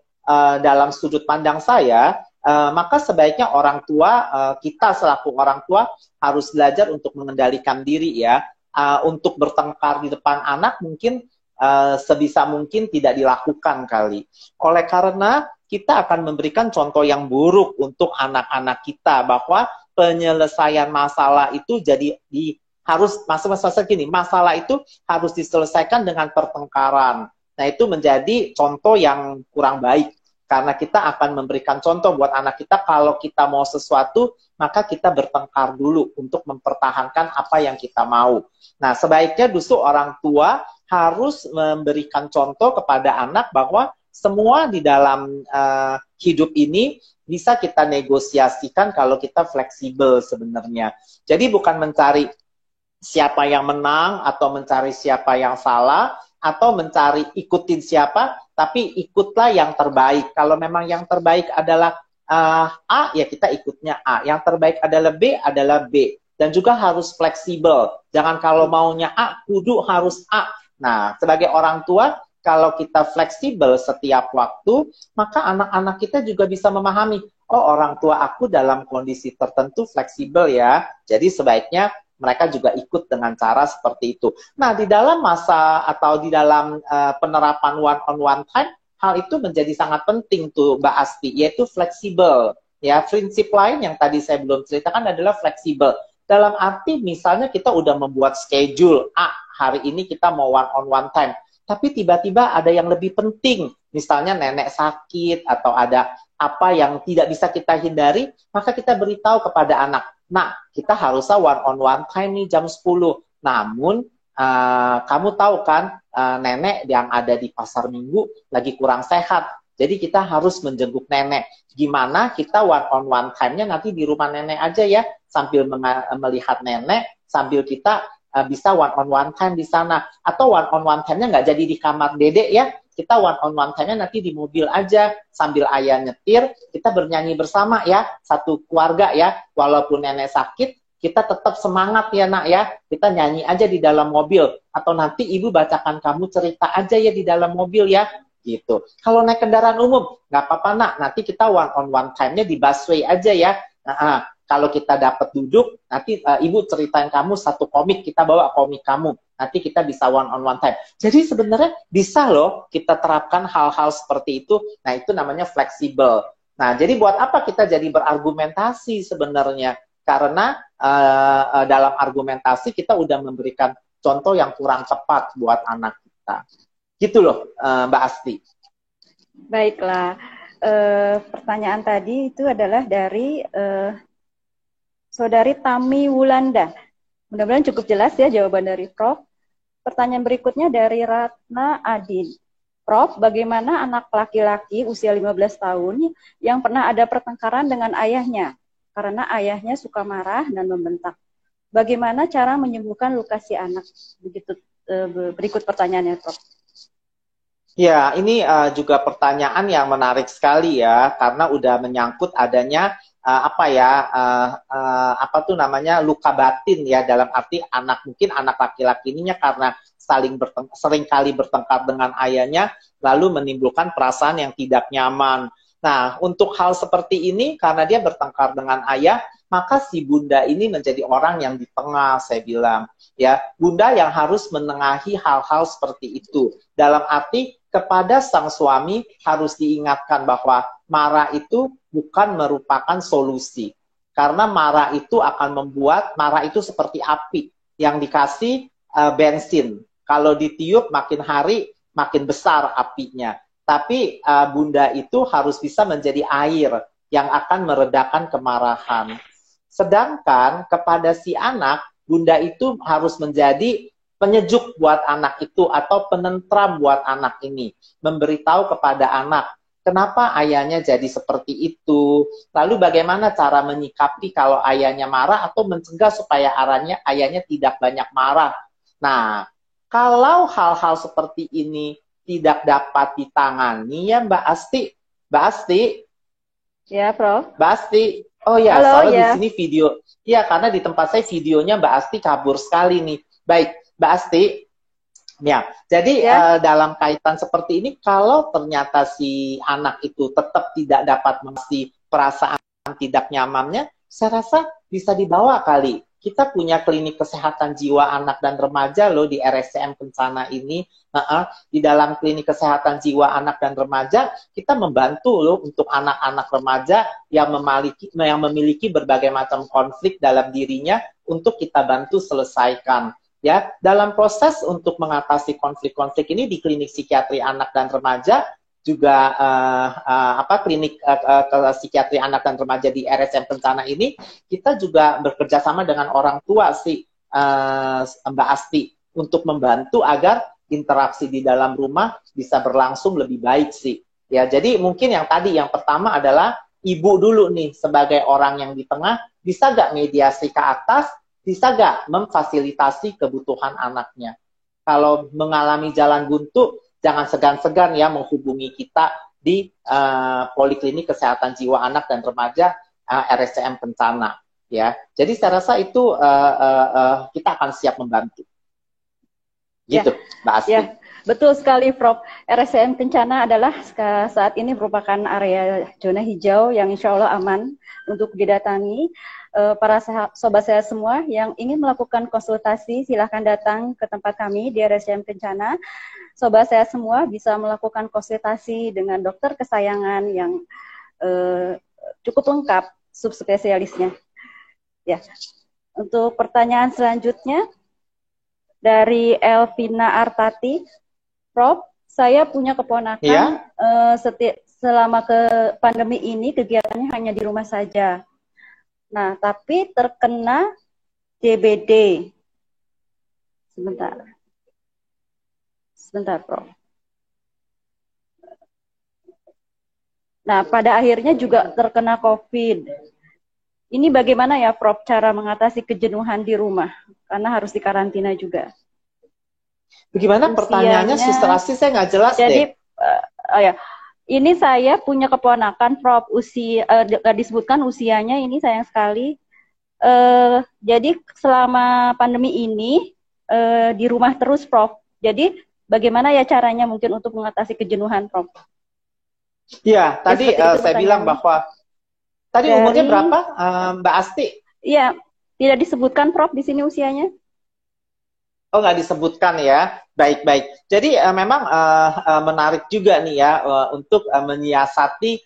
dalam sudut pandang saya, maka sebaiknya orang tua, kita selaku orang tua harus belajar untuk mengendalikan diri ya. Untuk bertengkar di depan anak mungkin sebisa mungkin tidak dilakukan kali. Oleh karena kita akan memberikan contoh yang buruk untuk anak-anak kita, bahwa penyelesaian masalah itu masalah itu harus diselesaikan dengan pertengkaran. Nah, itu menjadi contoh yang kurang baik. Karena kita akan memberikan contoh buat anak kita, kalau kita mau sesuatu, maka kita bertengkar dulu untuk mempertahankan apa yang kita mau. Nah, sebaiknya justru orang tua harus memberikan contoh kepada anak bahwa semua di dalam hidup ini bisa kita negosiasikan kalau kita fleksibel sebenarnya. Jadi bukan mencari siapa yang menang atau mencari siapa yang salah atau mencari ikutin siapa, tapi ikutlah yang terbaik. Kalau memang yang terbaik adalah A, ya kita ikutnya A. Yang terbaik adalah B, adalah B. Dan juga harus fleksibel. Jangan kalau maunya A, kudu harus A. Nah, sebagai orang tua, kalau kita fleksibel setiap waktu, maka anak-anak kita juga bisa memahami, oh orang tua aku dalam kondisi tertentu fleksibel ya. Jadi sebaiknya mereka juga ikut dengan cara seperti itu. Nah, di dalam masa atau di dalam penerapan one-on-one time, hal itu menjadi sangat penting tuh Mbak Asti, yaitu fleksibel. Ya, prinsip lain yang tadi saya belum ceritakan adalah fleksibel. Dalam arti misalnya kita udah membuat schedule, hari ini kita mau one-on-one time, tapi tiba-tiba ada yang lebih penting, misalnya nenek sakit atau ada apa yang tidak bisa kita hindari, maka kita beritahu kepada anak, nah kita harusnya one-on-one time nih jam 10, namun kamu tahu kan nenek yang ada di pasar minggu lagi kurang sehat, jadi kita harus menjenguk nenek. Gimana kita one-on-one time-nya nanti di rumah nenek aja ya, sambil melihat nenek, sambil kita bisa one-on-one time di sana. Atau one-on-one time-nya nggak jadi di kamar dedek ya, kita one-on-one time-nya nanti di mobil aja, sambil ayah nyetir, kita bernyanyi bersama ya, satu keluarga ya, walaupun nenek sakit, kita tetap semangat ya nak ya, kita nyanyi aja di dalam mobil, atau nanti ibu bacakan kamu cerita aja ya di dalam mobil ya, gitu. Kalau naik kendaraan umum, nggak apa-apa nak, nanti kita one-on-one time-nya di busway aja ya. Nah, kalau kita dapat duduk, nanti ibu ceritain kamu satu komik, kita bawa komik kamu, nanti kita bisa one-on-one time. Jadi sebenarnya bisa loh kita terapkan hal-hal seperti itu. Nah, itu namanya fleksibel. Nah, jadi buat apa kita jadi berargumentasi sebenarnya? Karena dalam argumentasi kita udah memberikan contoh yang kurang tepat buat anak kita. Gitu loh, Mbak Asti. Baiklah, pertanyaan tadi itu adalah dari Saudari Tami Wulanda. Mudah-mudahan cukup jelas ya jawaban dari Prof. Pertanyaan berikutnya dari Ratna Adin. Prof, bagaimana anak laki-laki usia 15 tahun yang pernah ada pertengkaran dengan ayahnya? Karena ayahnya suka marah dan membentak. Bagaimana cara menyembuhkan luka si anak? Begitu berikut pertanyaannya, Prof. Ya, ini juga pertanyaan yang menarik sekali ya, karena udah menyangkut adanya apa ya, apa tuh namanya, luka batin ya, dalam arti mungkin anak laki-laki ininya karena sering kali bertengkar dengan ayahnya, lalu menimbulkan perasaan yang tidak nyaman. Nah, untuk hal seperti ini, karena dia bertengkar dengan ayah, maka si bunda ini menjadi orang yang di tengah, saya bilang. Ya, bunda yang harus menengahi hal-hal seperti itu. Dalam arti, kepada sang suami harus diingatkan bahwa marah itu bukan merupakan solusi. Karena marah itu marah itu seperti api yang dikasih bensin. Kalau ditiup makin hari makin besar apinya. Tapi bunda itu harus bisa menjadi air yang akan meredakan kemarahan. Sedangkan kepada si anak, bunda itu harus menjadi penyejuk buat anak itu atau penentram buat anak ini. Memberitahu kepada anak, kenapa ayahnya jadi seperti itu. Lalu bagaimana cara menyikapi kalau ayahnya marah atau mencegah supaya ayahnya tidak banyak marah. Nah, kalau hal-hal seperti ini tidak dapat ditangani ya Mbak Asti. Mbak Asti. Ya, Prof. Mbak Asti. Oh ya, halo, soalnya ya. di sini video. Ya, karena di tempat saya videonya Mbak Asti kabur sekali nih. Baik, Mbak Asti. Ya, jadi dalam kaitan seperti ini, kalau ternyata si anak itu tetap tidak dapat mengatasi perasaan tidak nyamannya, saya rasa bisa dibawa kali. Kita punya klinik kesehatan jiwa anak dan remaja loh di RSCM Kencana ini. Di dalam klinik kesehatan jiwa anak dan remaja, kita membantu loh untuk anak-anak remaja yang memiliki berbagai macam konflik dalam dirinya untuk kita bantu selesaikan. Ya, dalam proses untuk mengatasi konflik-konflik ini di klinik psikiatri anak dan remaja juga klinik psikiatri anak dan remaja di RSCM Kencana ini kita juga bekerja sama dengan orang tua sih Mbak Asti untuk membantu agar interaksi di dalam rumah bisa berlangsung lebih baik sih. Ya, jadi mungkin yang pertama adalah ibu dulu nih sebagai orang yang di tengah, bisa gak mediasi ke atas, bisa gak memfasilitasi kebutuhan anaknya. Kalau mengalami jalan buntu, jangan segan-segan ya menghubungi kita di Poliklinik Kesehatan Jiwa Anak dan Remaja RSCM Kencana. Ya, jadi saya rasa itu kita akan siap membantu. Gitu, Mbak Asti. Ya, betul sekali, Prof. RSCM Kencana adalah saat ini merupakan area zona hijau yang insya Allah aman untuk didatangi. Para sobat saya semua yang ingin melakukan konsultasi, silahkan datang ke tempat kami di RSCM Kencana. Sobat saya semua bisa melakukan konsultasi dengan dokter kesayangan yang cukup lengkap subspesialisnya. Ya, untuk pertanyaan selanjutnya dari Elvina Artati, Prof, saya punya keponakan selama pandemi ini kegiatannya hanya di rumah saja. Nah, tapi terkena DBD. Sebentar, Prof. Nah, pada akhirnya juga terkena COVID. Ini bagaimana ya, Prof, cara mengatasi kejenuhan di rumah? Karena harus dikarantina juga. Bagaimana pertanyaannya, Suster Asti? Saya nggak jelas jadi, deh. Ini saya punya keponakan, Prof, nggak disebutkan usianya, ini sayang sekali. Jadi selama pandemi ini di rumah terus, Prof. Jadi bagaimana ya caranya mungkin untuk mengatasi kejenuhan, Prof? Iya, tadi saya bilang bahwa tadi umurnya berapa, Mbak Asti? Iya, tidak disebutkan, Prof, di sini usianya. Oh, nggak disebutkan ya. Baik-baik. Jadi memang menarik juga nih ya untuk menyiasati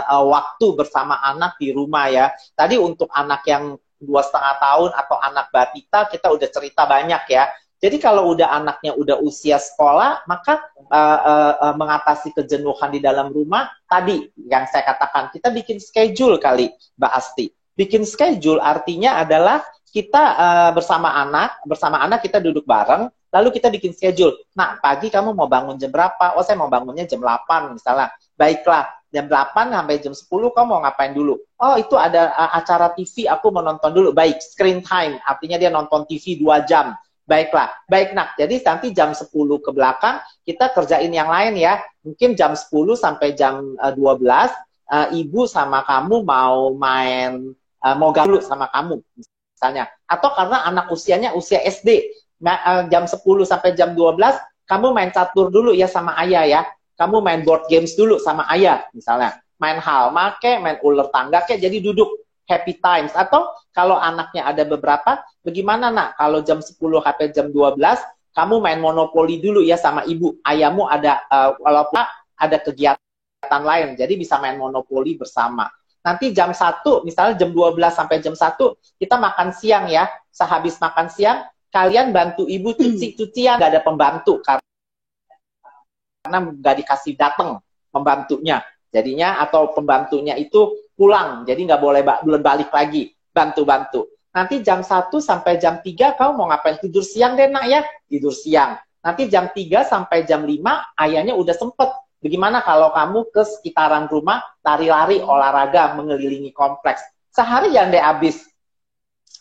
waktu bersama anak di rumah ya. Tadi untuk anak yang 2,5 tahun atau anak batita kita udah cerita banyak ya. Jadi kalau udah anaknya udah usia sekolah, maka mengatasi kejenuhan di dalam rumah, tadi yang saya katakan, kita bikin schedule kali, Mbak Asti. Bikin schedule artinya adalah kita bersama anak kita duduk bareng, lalu kita bikin schedule. Nah, pagi kamu mau bangun jam berapa? Oh, saya mau bangunnya jam 8 misalnya. Baiklah, jam 8 sampai jam 10 kamu mau ngapain dulu? Oh, itu ada acara TV, aku mau nonton dulu. Baik, screen time, artinya dia nonton TV 2 jam. Baiklah, baik nak. Jadi nanti jam 10 ke belakang kita kerjain yang lain ya. Mungkin jam 10 sampai jam 12 ibu sama kamu mau main, mau gabung sama kamu misalnya, atau karena anak usianya usia SD, jam 10 sampai jam 12 kamu main catur dulu ya sama ayah ya, kamu main board games dulu sama ayah misalnya, main halma kek, main ular tangga kek, jadi duduk happy times. Atau kalau anaknya ada beberapa, bagaimana nak kalau jam 10 sampai jam 12 kamu main monopoli dulu ya sama ibu, ayahmu ada walaupun ada kegiatan lain, jadi bisa main monopoli bersama. Nanti jam 1, misalnya jam 12 sampai jam 1, kita makan siang ya. Sehabis makan siang, kalian bantu ibu cucian, nggak ada pembantu, karena nggak dikasih datang pembantunya. Jadinya, atau pembantunya itu pulang, jadi nggak boleh balik lagi, bantu-bantu. Nanti jam 1 sampai jam 3, kamu mau ngapain? Tidur siang deh nak ya, tidur siang. Nanti jam 3 sampai jam 5, ayahnya udah sempet. Bagaimana kalau kamu ke sekitaran rumah, lari-lari, olahraga, mengelilingi kompleks. Seharian deh habis.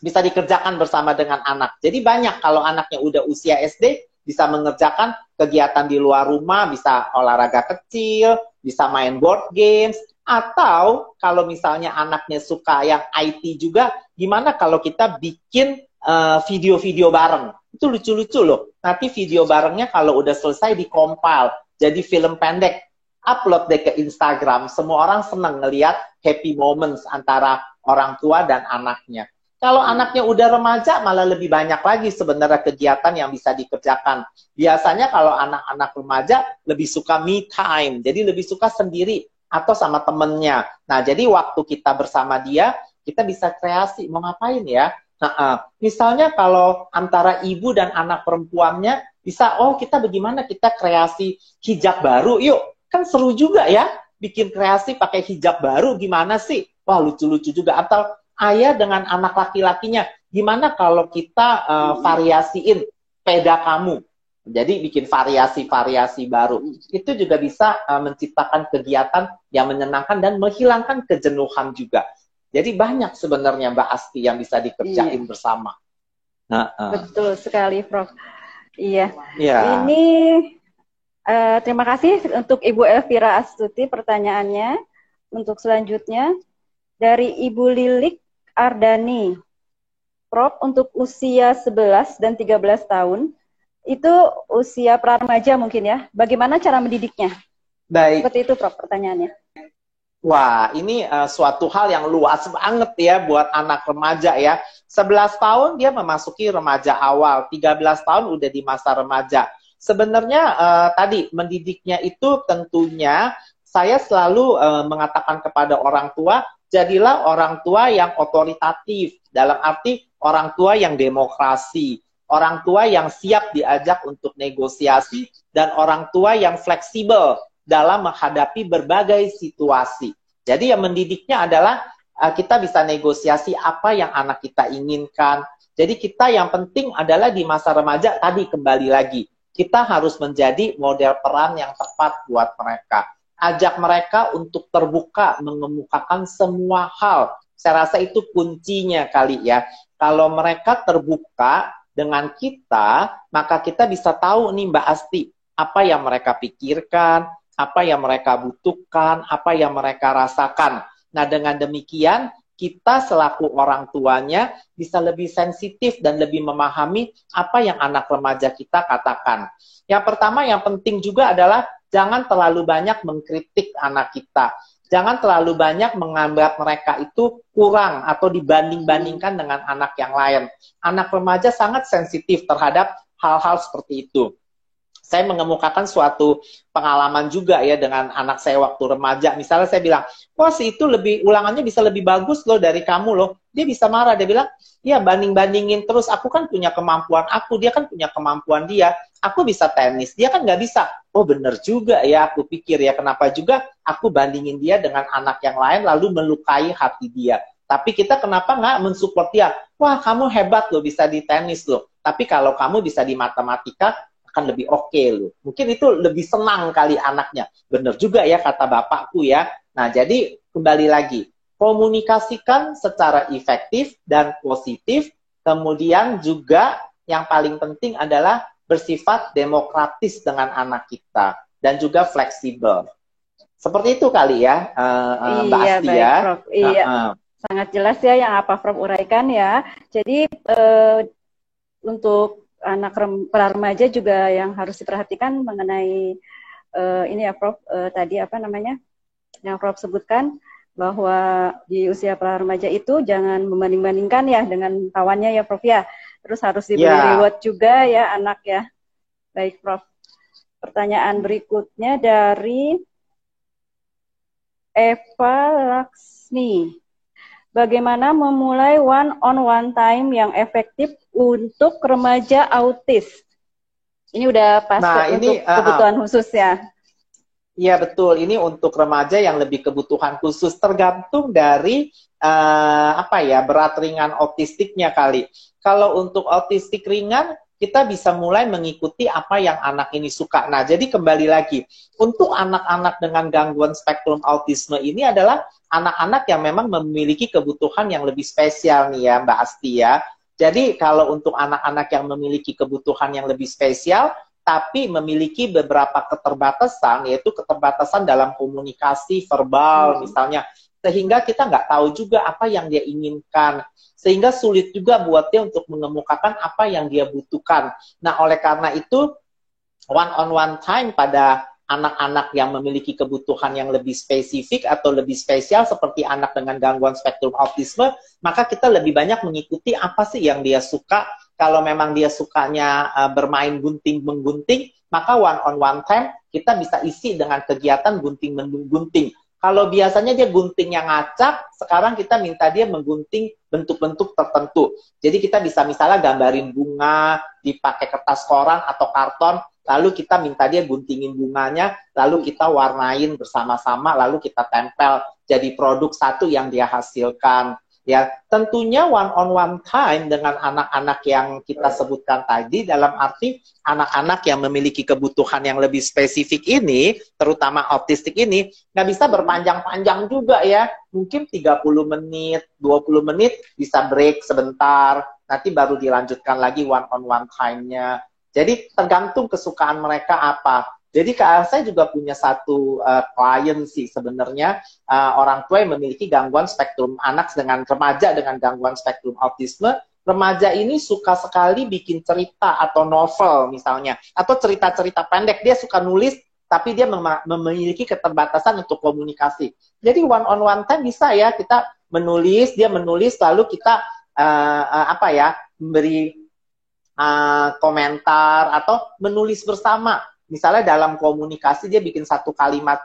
Bisa dikerjakan bersama dengan anak. Jadi banyak kalau anaknya udah usia SD, bisa mengerjakan kegiatan di luar rumah, bisa olahraga kecil, bisa main board games, atau kalau misalnya anaknya suka yang IT juga, gimana kalau kita bikin video-video bareng. Itu lucu-lucu loh. Nanti video barengnya kalau udah selesai di-compile. Jadi film pendek, upload deh ke Instagram. Semua orang senang ngelihat happy moments antara orang tua dan anaknya. Kalau anaknya udah remaja, malah lebih banyak lagi sebenarnya kegiatan yang bisa dikerjakan. Biasanya kalau anak-anak remaja lebih suka me time, jadi lebih suka sendiri atau sama temennya. Nah, jadi waktu kita bersama dia, kita bisa kreasi, mau ngapain ya? Nah, misalnya kalau antara ibu dan anak perempuannya, bisa, oh kita bagaimana kita kreasi hijab baru, yuk. Kan seru juga ya, bikin kreasi pakai hijab baru, gimana sih? Wah, lucu-lucu juga. Atau ayah dengan anak laki-lakinya, gimana kalau kita variasiin sepeda kamu? Jadi bikin variasi-variasi baru. Itu juga bisa menciptakan kegiatan yang menyenangkan dan menghilangkan kejenuhan juga. Jadi banyak sebenarnya Mbak Asti yang bisa dikerjain bersama. Betul sekali, Prof. Iya. Ya. Ini terima kasih untuk Ibu Elvira Astuti pertanyaannya. Untuk selanjutnya dari Ibu Lilik Ardani. Prof, untuk usia 11 dan 13 tahun, itu usia pra-remaja mungkin ya. Bagaimana cara mendidiknya? Baik. Seperti itu, Prof, pertanyaannya. Wah, ini suatu hal yang luas banget ya buat anak remaja ya. 11 tahun dia memasuki remaja awal, 13 tahun udah di masa remaja. Sebenarnya tadi mendidiknya itu tentunya saya selalu mengatakan kepada orang tua, jadilah orang tua yang otoritatif, dalam arti orang tua yang demokrasi, orang tua yang siap diajak untuk negosiasi, dan orang tua yang fleksibel dalam menghadapi berbagai situasi. Jadi yang mendidiknya adalah kita bisa negosiasi apa yang anak kita inginkan. Jadi kita yang penting adalah di masa remaja tadi kembali lagi. Kita harus menjadi model peran yang tepat buat mereka. Ajak mereka untuk terbuka, mengemukakan semua hal. Saya rasa itu kuncinya kali ya. Kalau mereka terbuka dengan kita, maka kita bisa tahu nih Mbak Asti, apa yang mereka pikirkan, apa yang mereka butuhkan, apa yang mereka rasakan. Nah, dengan demikian, kita selaku orang tuanya bisa lebih sensitif dan lebih memahami apa yang anak remaja kita katakan. Yang pertama, yang penting juga adalah jangan terlalu banyak mengkritik anak kita. Jangan terlalu banyak menganggap mereka itu kurang atau dibanding-bandingkan dengan anak yang lain. Anak remaja sangat sensitif terhadap hal-hal seperti itu. Saya mengemukakan suatu pengalaman juga ya dengan anak saya waktu remaja. Misalnya saya bilang, wah si itu ulangannya bisa lebih bagus loh dari kamu loh. Dia bisa marah, dia bilang, ya banding-bandingin terus, aku kan punya kemampuan aku, dia kan punya kemampuan dia. Aku bisa tenis, dia kan nggak bisa. Oh bener juga ya, aku pikir ya, kenapa juga aku bandingin dia dengan anak yang lain lalu melukai hati dia. Tapi kita kenapa nggak mensupport dia? Wah kamu hebat loh bisa di tenis loh. Tapi kalau kamu bisa di matematika, akan lebih oke loh. Mungkin itu lebih senang kali anaknya. Bener juga ya kata bapakku ya. Nah jadi kembali lagi, komunikasikan secara efektif dan positif. Kemudian juga yang paling penting adalah bersifat demokratis dengan anak kita. Dan juga fleksibel. Seperti itu kali ya, Mbak Iya, Asti baik, ya. Prof. Iya, sangat jelas ya yang apa Prof uraikan ya. Jadi untuk anak para remaja juga yang harus diperhatikan mengenai ini ya Prof, tadi apa namanya yang Prof sebutkan bahwa di usia para remaja itu jangan membanding-bandingkan ya dengan kawannya ya Prof ya. Terus harus diberi Ya, reward juga ya anak ya. Baik Prof. Pertanyaan berikutnya dari Eva Laksmi. Bagaimana memulai one-on-one time yang efektif untuk remaja autis? Ini udah pas nah untuk ini kebutuhan khusus ya. iya betul, ini untuk remaja yang lebih kebutuhan khusus tergantung dari apa ya berat ringan autistiknya kali. Kalau untuk autistik ringan kita bisa mulai mengikuti apa yang anak ini suka. Nah, jadi kembali lagi untuk anak-anak dengan gangguan spektrum autisme ini adalah anak-anak yang memang memiliki kebutuhan yang lebih spesial nih ya Mbak Asti ya. Jadi kalau untuk anak-anak yang memiliki kebutuhan yang lebih spesial tapi memiliki beberapa keterbatasan, yaitu keterbatasan dalam komunikasi verbal misalnya, sehingga kita nggak tahu juga apa yang dia inginkan, sehingga sulit juga buat dia untuk mengemukakan apa yang dia butuhkan. Nah, oleh karena itu, one-on-one time pada anak-anak yang memiliki kebutuhan yang lebih spesifik atau lebih spesial seperti anak dengan gangguan spektrum autisme, maka kita lebih banyak mengikuti apa sih yang dia suka. Kalau memang dia sukanya bermain gunting-menggunting, maka one-on-one time kita bisa isi dengan kegiatan gunting-menggunting. Kalau biasanya dia guntingnya ngacak, sekarang kita minta dia menggunting bentuk-bentuk tertentu. Jadi kita bisa misalnya gambarin bunga, dipakai kertas koran atau karton, lalu kita minta dia guntingin bunganya, lalu kita warnain bersama-sama, lalu kita tempel jadi produk satu yang dia hasilkan. Ya, tentunya one-on-one time dengan anak-anak yang kita sebutkan tadi, dalam arti anak-anak yang memiliki kebutuhan yang lebih spesifik ini, terutama autistik ini, nggak bisa berpanjang-panjang juga ya. Mungkin 30 menit, 20 menit bisa break sebentar, nanti baru dilanjutkan lagi one-on-one time-nya. Jadi tergantung kesukaan mereka apa. Jadi saya juga punya satu klien sih sebenarnya orang tua yang memiliki gangguan spektrum anak dengan remaja dengan gangguan spektrum autisme. Remaja ini suka sekali bikin cerita atau novel misalnya, atau cerita-cerita pendek. Dia suka nulis, tapi dia memiliki keterbatasan untuk komunikasi. Jadi one-on-one time bisa ya kita menulis, dia menulis, lalu kita apa ya memberi komentar atau menulis bersama. Misalnya dalam komunikasi dia bikin satu kalimat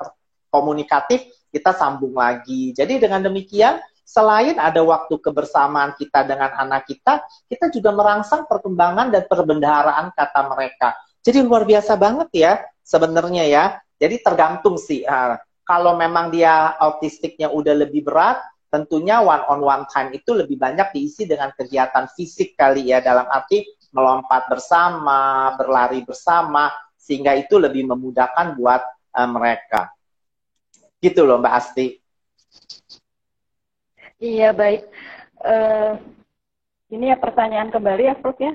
komunikatif, kita sambung lagi. Jadi dengan demikian, selain ada waktu kebersamaan kita dengan anak kita, kita juga merangsang perkembangan dan perbendaharaan kata mereka. Jadi luar biasa banget ya sebenarnya ya. Jadi tergantung sih. Kalau memang dia autistiknya udah lebih berat, tentunya one-on-one time itu lebih banyak diisi dengan kegiatan fisik kali ya, dalam arti melompat bersama, berlari bersama, sehingga itu lebih memudahkan buat mereka. Gitu loh Mbak Asti. Iya, baik. Ini ya pertanyaan kembali ya Prof ya.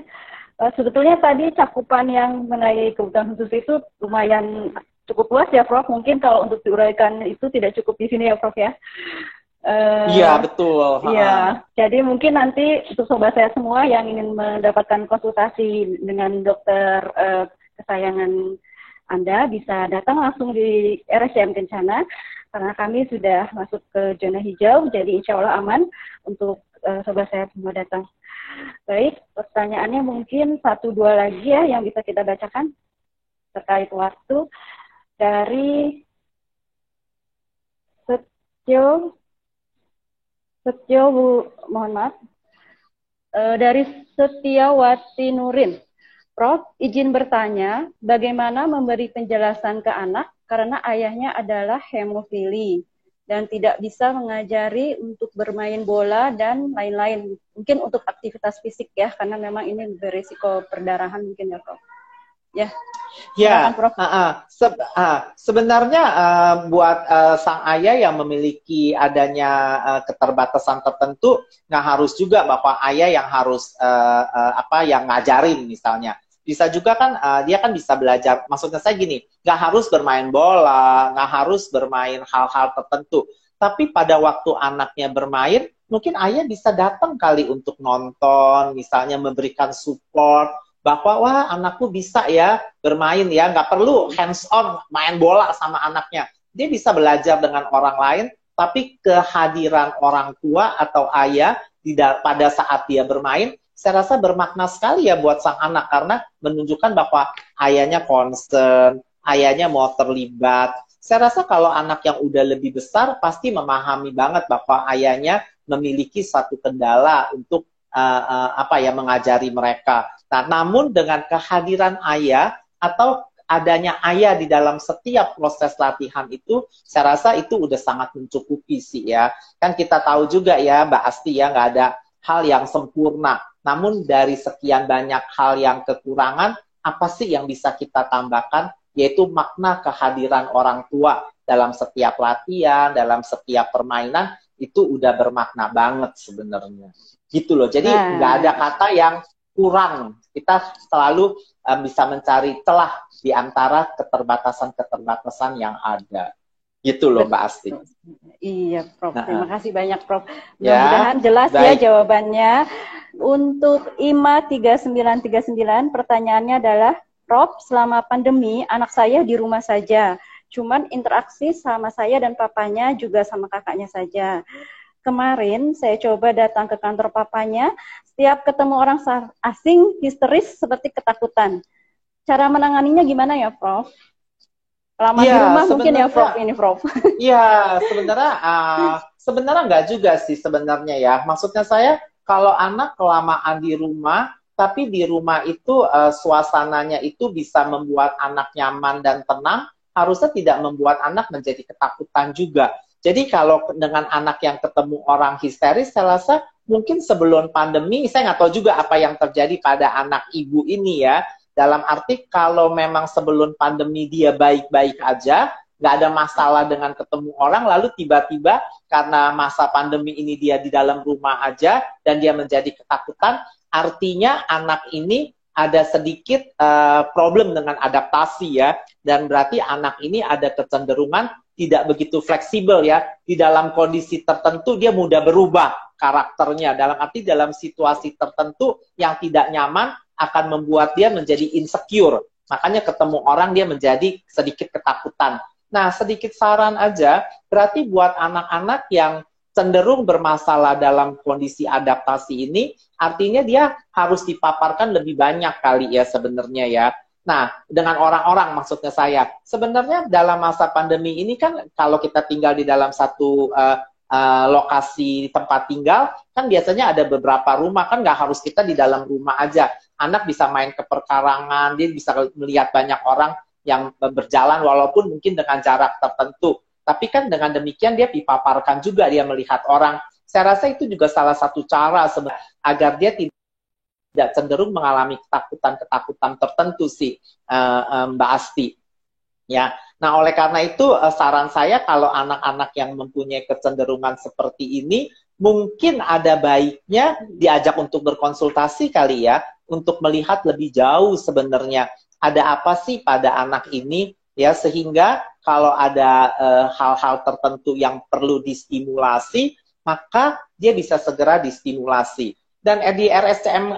Sebetulnya tadi cakupan yang mengenai kebutuhan khusus itu lumayan cukup luas ya Prof. Mungkin kalau untuk diuraikan itu tidak cukup di sini ya Prof ya. Iya, betul. Iya, jadi mungkin nanti untuk sobat saya semua yang ingin mendapatkan konsultasi dengan dokter kesayangan Anda bisa datang langsung di RSCM Kencana karena kami sudah masuk ke zona hijau, jadi insya Allah aman untuk sobat saya semua datang. Baik, pertanyaannya mungkin 1-2 lagi ya yang bisa kita bacakan terkait waktu dari mohon maaf, dari Setiawati Nurin. Prof, izin bertanya, bagaimana memberi penjelasan ke anak karena ayahnya adalah hemofili dan tidak bisa mengajari untuk bermain bola dan lain-lain. Mungkin untuk aktivitas fisik ya, karena memang ini berisiko perdarahan mungkin ya, Prof. Ya, ya. Prof. Sebenarnya buat sang ayah yang memiliki adanya keterbatasan tertentu, nggak harus juga bahwa ayah yang harus yang ngajarin misalnya. Bisa juga kan dia kan bisa belajar, maksudnya saya gini, nggak harus bermain bola, nggak harus bermain hal-hal tertentu, tapi pada waktu anaknya bermain, mungkin ayah bisa datang kali untuk nonton, misalnya memberikan support, bahwa wah anakku bisa ya bermain ya, nggak perlu hands on main bola sama anaknya, dia bisa belajar dengan orang lain, tapi kehadiran orang tua atau ayah pada saat dia bermain, saya rasa bermakna sekali ya buat sang anak, karena menunjukkan bahwa ayahnya concern, ayahnya mau terlibat. Saya rasa kalau anak yang udah lebih besar pasti memahami banget bahwa ayahnya memiliki satu kendala untuk apa ya, mengajari mereka. Nah, namun dengan kehadiran ayah atau adanya ayah di dalam setiap proses latihan itu, saya rasa itu udah sangat mencukupi sih ya. Kan kita tahu juga ya, Mbak Asti ya, nggak ada hal yang sempurna. Namun dari sekian banyak hal yang kekurangan, apa sih yang bisa kita tambahkan? Yaitu makna kehadiran orang tua dalam setiap latihan, dalam setiap permainan, itu udah bermakna banget sebenarnya. Gitu loh. Jadi nggak ada kata yang kurang. Kita selalu bisa mencari celah di antara keterbatasan-keterbatasan yang ada. Gitu loh, Mbak Asti. Iya, Prof. Terima kasih banyak, Prof. Ya, mudah-mudahan jelas baik. ya jawabannya. Untuk IMA 3939, pertanyaannya adalah, Prof, selama pandemi, anak saya di rumah saja. Cuman interaksi sama saya dan papanya juga sama kakaknya saja. Kemarin saya coba datang ke kantor papanya, setiap ketemu orang asing histeris seperti ketakutan. Cara menanganinya gimana ya, Prof? Lama di rumah mungkin ya, Prof, ini, Prof. Iya, sebenarnya nggak juga sih sebenarnya ya. Maksudnya saya, kalau anak kelamaan di rumah, tapi di rumah itu suasananya itu bisa membuat anak nyaman dan tenang, harusnya tidak membuat anak menjadi ketakutan juga. Jadi kalau dengan anak yang ketemu orang histeris, saya rasa mungkin sebelum pandemi, saya nggak tahu juga apa yang terjadi pada anak ibu ini ya. Dalam arti kalau memang sebelum pandemi dia baik-baik aja, nggak ada masalah dengan ketemu orang, lalu tiba-tiba karena masa pandemi ini dia di dalam rumah aja, dan dia menjadi ketakutan, artinya anak ini ada sedikit problem dengan adaptasi ya, dan berarti anak ini ada kecenderungan tidak begitu fleksibel ya, di dalam kondisi tertentu dia mudah berubah karakternya, dalam arti dalam situasi tertentu yang tidak nyaman akan membuat dia menjadi insecure, makanya ketemu orang dia menjadi sedikit ketakutan. Nah, sedikit saran aja, berarti buat anak-anak yang cenderung bermasalah dalam kondisi adaptasi ini, artinya dia harus dipaparkan lebih banyak kali ya sebenarnya ya. Nah, dengan orang-orang maksudnya saya, sebenarnya dalam masa pandemi ini kan kalau kita tinggal di dalam satu lokasi tempat tinggal, kan biasanya ada beberapa rumah, kan nggak harus kita di dalam rumah aja. Anak bisa main ke perkarangan, dia bisa melihat banyak orang yang berjalan walaupun mungkin dengan jarak tertentu. Tapi kan dengan demikian dia dipaparkan juga, dia melihat orang. Saya rasa itu juga salah satu cara agar dia tidak cenderung mengalami ketakutan-ketakutan tertentu sih, Mbak Asti. Ya, nah oleh karena itu saran saya kalau anak-anak yang mempunyai kecenderungan seperti ini, mungkin ada baiknya diajak untuk berkonsultasi kali ya, untuk melihat lebih jauh sebenarnya ada apa sih pada anak ini ya, sehingga kalau ada hal-hal tertentu yang perlu distimulasi, maka dia bisa segera distimulasi. Dan di RSCM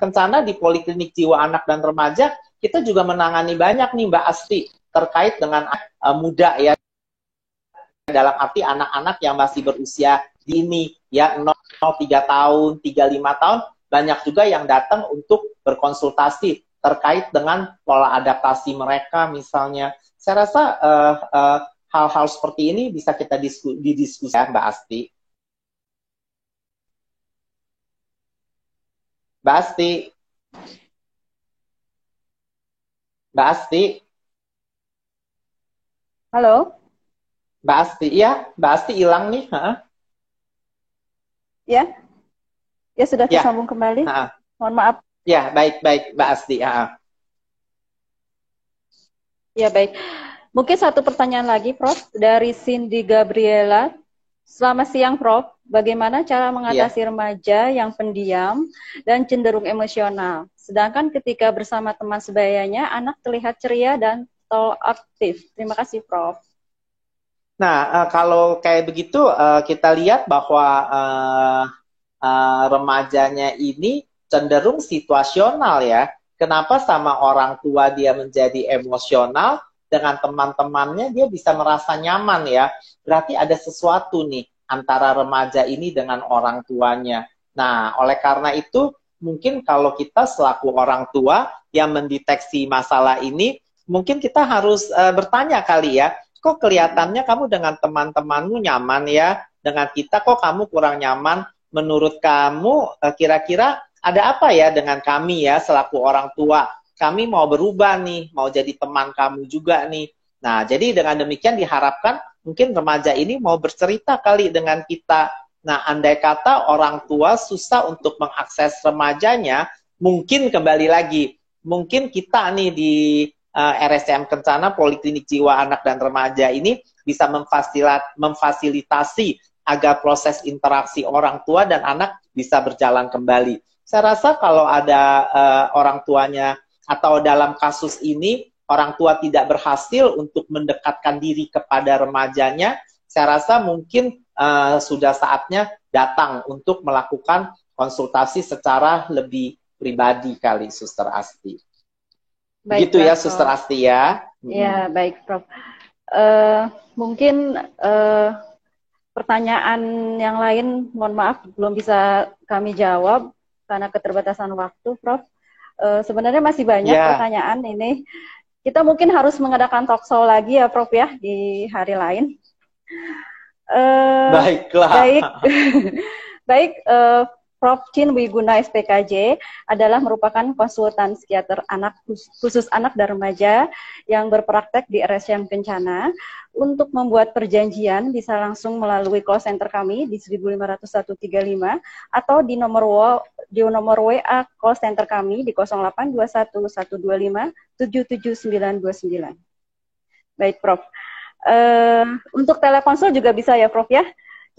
Kencana, di Poliklinik Jiwa Anak dan Remaja, kita juga menangani banyak nih Mbak Asti, terkait dengan muda ya, dalam arti anak-anak yang masih berusia dini ya, 0-3 tahun, 3-5 tahun, banyak juga yang datang untuk berkonsultasi terkait dengan pola adaptasi mereka misalnya. Saya rasa hal-hal seperti ini bisa kita didiskusikan, Mbak Asti. Mbak Asti. Mbak Asti. Halo? Mbak Asti, iya, Mbak Asti hilang nih. Ya? Ya, sudah tersambung kembali. Mohon maaf. Ya, baik-baik Mbak Asti. Ya, baik. Mungkin satu pertanyaan lagi, Prof. Dari Cindy Gabriela. Selamat siang, Prof. bagaimana cara Iya. mengatasi remaja yang pendiam dan cenderung emosional. Sedangkan ketika bersama teman sebayanya, anak terlihat ceria dan aktif. Terima kasih, Prof. Nah, kalau kayak begitu, kita lihat bahwa remajanya ini cenderung situasional ya. Kenapa sama orang tua dia menjadi emosional, dengan teman-temannya dia bisa merasa nyaman ya. Berarti ada sesuatu nih antara remaja ini dengan orang tuanya. Nah, oleh karena itu, mungkin kalau kita selaku orang tua yang mendeteksi masalah ini, mungkin kita harus bertanya kali ya, kok kelihatannya kamu dengan teman-temanmu nyaman ya, dengan kita kok kamu kurang nyaman. Menurut kamu kira-kira ada apa ya dengan kami ya selaku orang tua? Kami mau berubah nih, mau jadi teman kamu juga nih. Nah, jadi dengan demikian diharapkan mungkin remaja ini mau bercerita kali dengan kita. Nah, andai kata orang tua susah untuk mengakses remajanya, mungkin kembali lagi, mungkin kita nih di RSCM Kencana, Poliklinik Jiwa Anak dan Remaja ini bisa memfasilitasi agar proses interaksi orang tua dan anak bisa berjalan kembali. Saya rasa kalau ada orang tuanya atau dalam kasus ini orang tua tidak berhasil untuk mendekatkan diri kepada remajanya, saya rasa mungkin sudah saatnya datang untuk melakukan konsultasi secara lebih pribadi kali, Suster Asti. Begitu ya, Suster Asti ya. Ya, baik, Prof. Mungkin pertanyaan yang lain, mohon maaf, belum bisa kami jawab karena keterbatasan waktu, Prof. Sebenarnya masih banyak pertanyaan ini. Kita mungkin harus mengadakan talkshow lagi ya, Prof, ya, di hari lain. Baiklah. Baik, Prof. Chin Wiguna SPKJ adalah merupakan konsultan psikiater anak khusus anak dan remaja yang berpraktek di RSCM Kencana. Untuk membuat perjanjian bisa langsung melalui call center kami di 15135 atau di nomor WA call center kami di 0821 125 77929. Baik, Prof. Untuk telekonsul juga bisa ya, Prof, ya?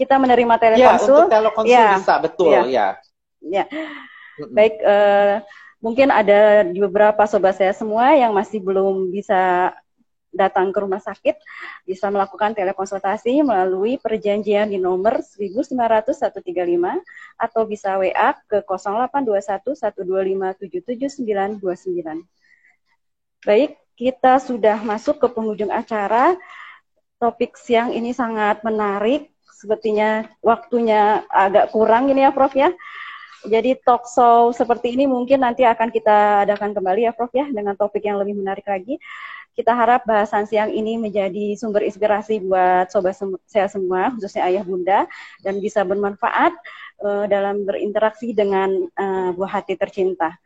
Kita menerima telekonsul. Ya, untuk telekonsul bisa, betul ya. Ya. Baik, mungkin ada beberapa sobat saya semua yang masih belum bisa datang ke rumah sakit, bisa melakukan telekonsultasi melalui perjanjian di nomor 1900135 atau bisa WA ke 0821 125 77929. Baik, kita sudah masuk ke penghujung acara. Topik siang ini sangat menarik. Sepertinya waktunya agak kurang ini ya, Prof, ya. Jadi talk show seperti ini mungkin nanti akan kita adakan kembali ya, Prof, ya, dengan topik yang lebih menarik lagi. Kita harap bahasan siang ini menjadi sumber inspirasi buat sobat saya semua, khususnya ayah bunda, dan bisa bermanfaat dalam berinteraksi dengan buah hati tercinta.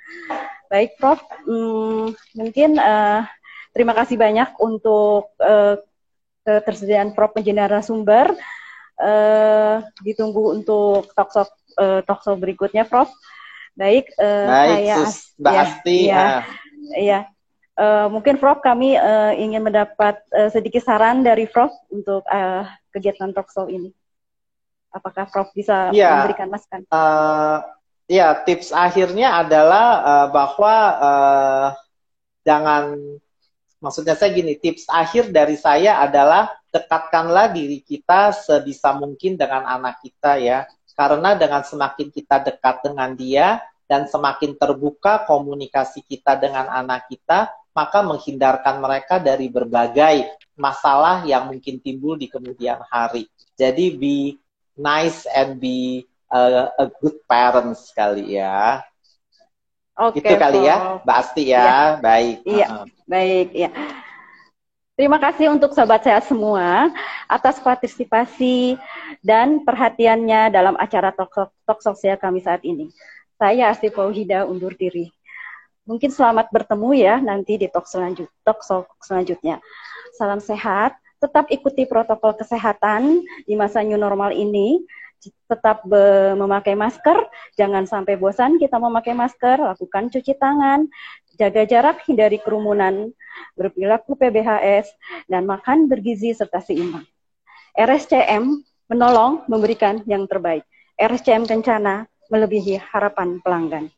Baik, Prof, mungkin terima kasih banyak untuk ketersediaan Prof menjadi narasumber. Ditunggu untuk talk show berikutnya, Prof. Baik, saya Mbak Asti. Iya. Mungkin Prof, kami ingin mendapat sedikit saran dari Prof untuk kegiatan talk show ini. Apakah Prof bisa memberikan masukan? Ya, tips akhirnya adalah bahwa jangan, maksudnya saya gini, tips akhir dari saya adalah dekatkanlah diri kita sebisa mungkin dengan anak kita ya. Karena dengan semakin kita dekat dengan dia dan semakin terbuka komunikasi kita dengan anak kita, maka menghindarkan mereka dari berbagai masalah yang mungkin timbul di kemudian hari. Jadi be nice and be a good parents kali ya. Oke, itu kali ya, Mbak Asti ya. Baik. Iya, baik ya. Terima kasih untuk sobat saya semua atas partisipasi dan perhatiannya dalam acara talk show saya kami saat ini. Saya Asti Fauhida undur diri. Mungkin selamat bertemu ya nanti di talk show selanjutnya. Salam sehat, tetap ikuti protokol kesehatan di masa new normal ini. Tetap memakai masker, jangan sampai bosan kita memakai masker, lakukan cuci tangan, jaga jarak, hindari kerumunan, berperilaku PBHS, dan makan bergizi serta seimbang. RSCM menolong, memberikan yang terbaik. RSCM Kencana melebihi harapan pelanggan.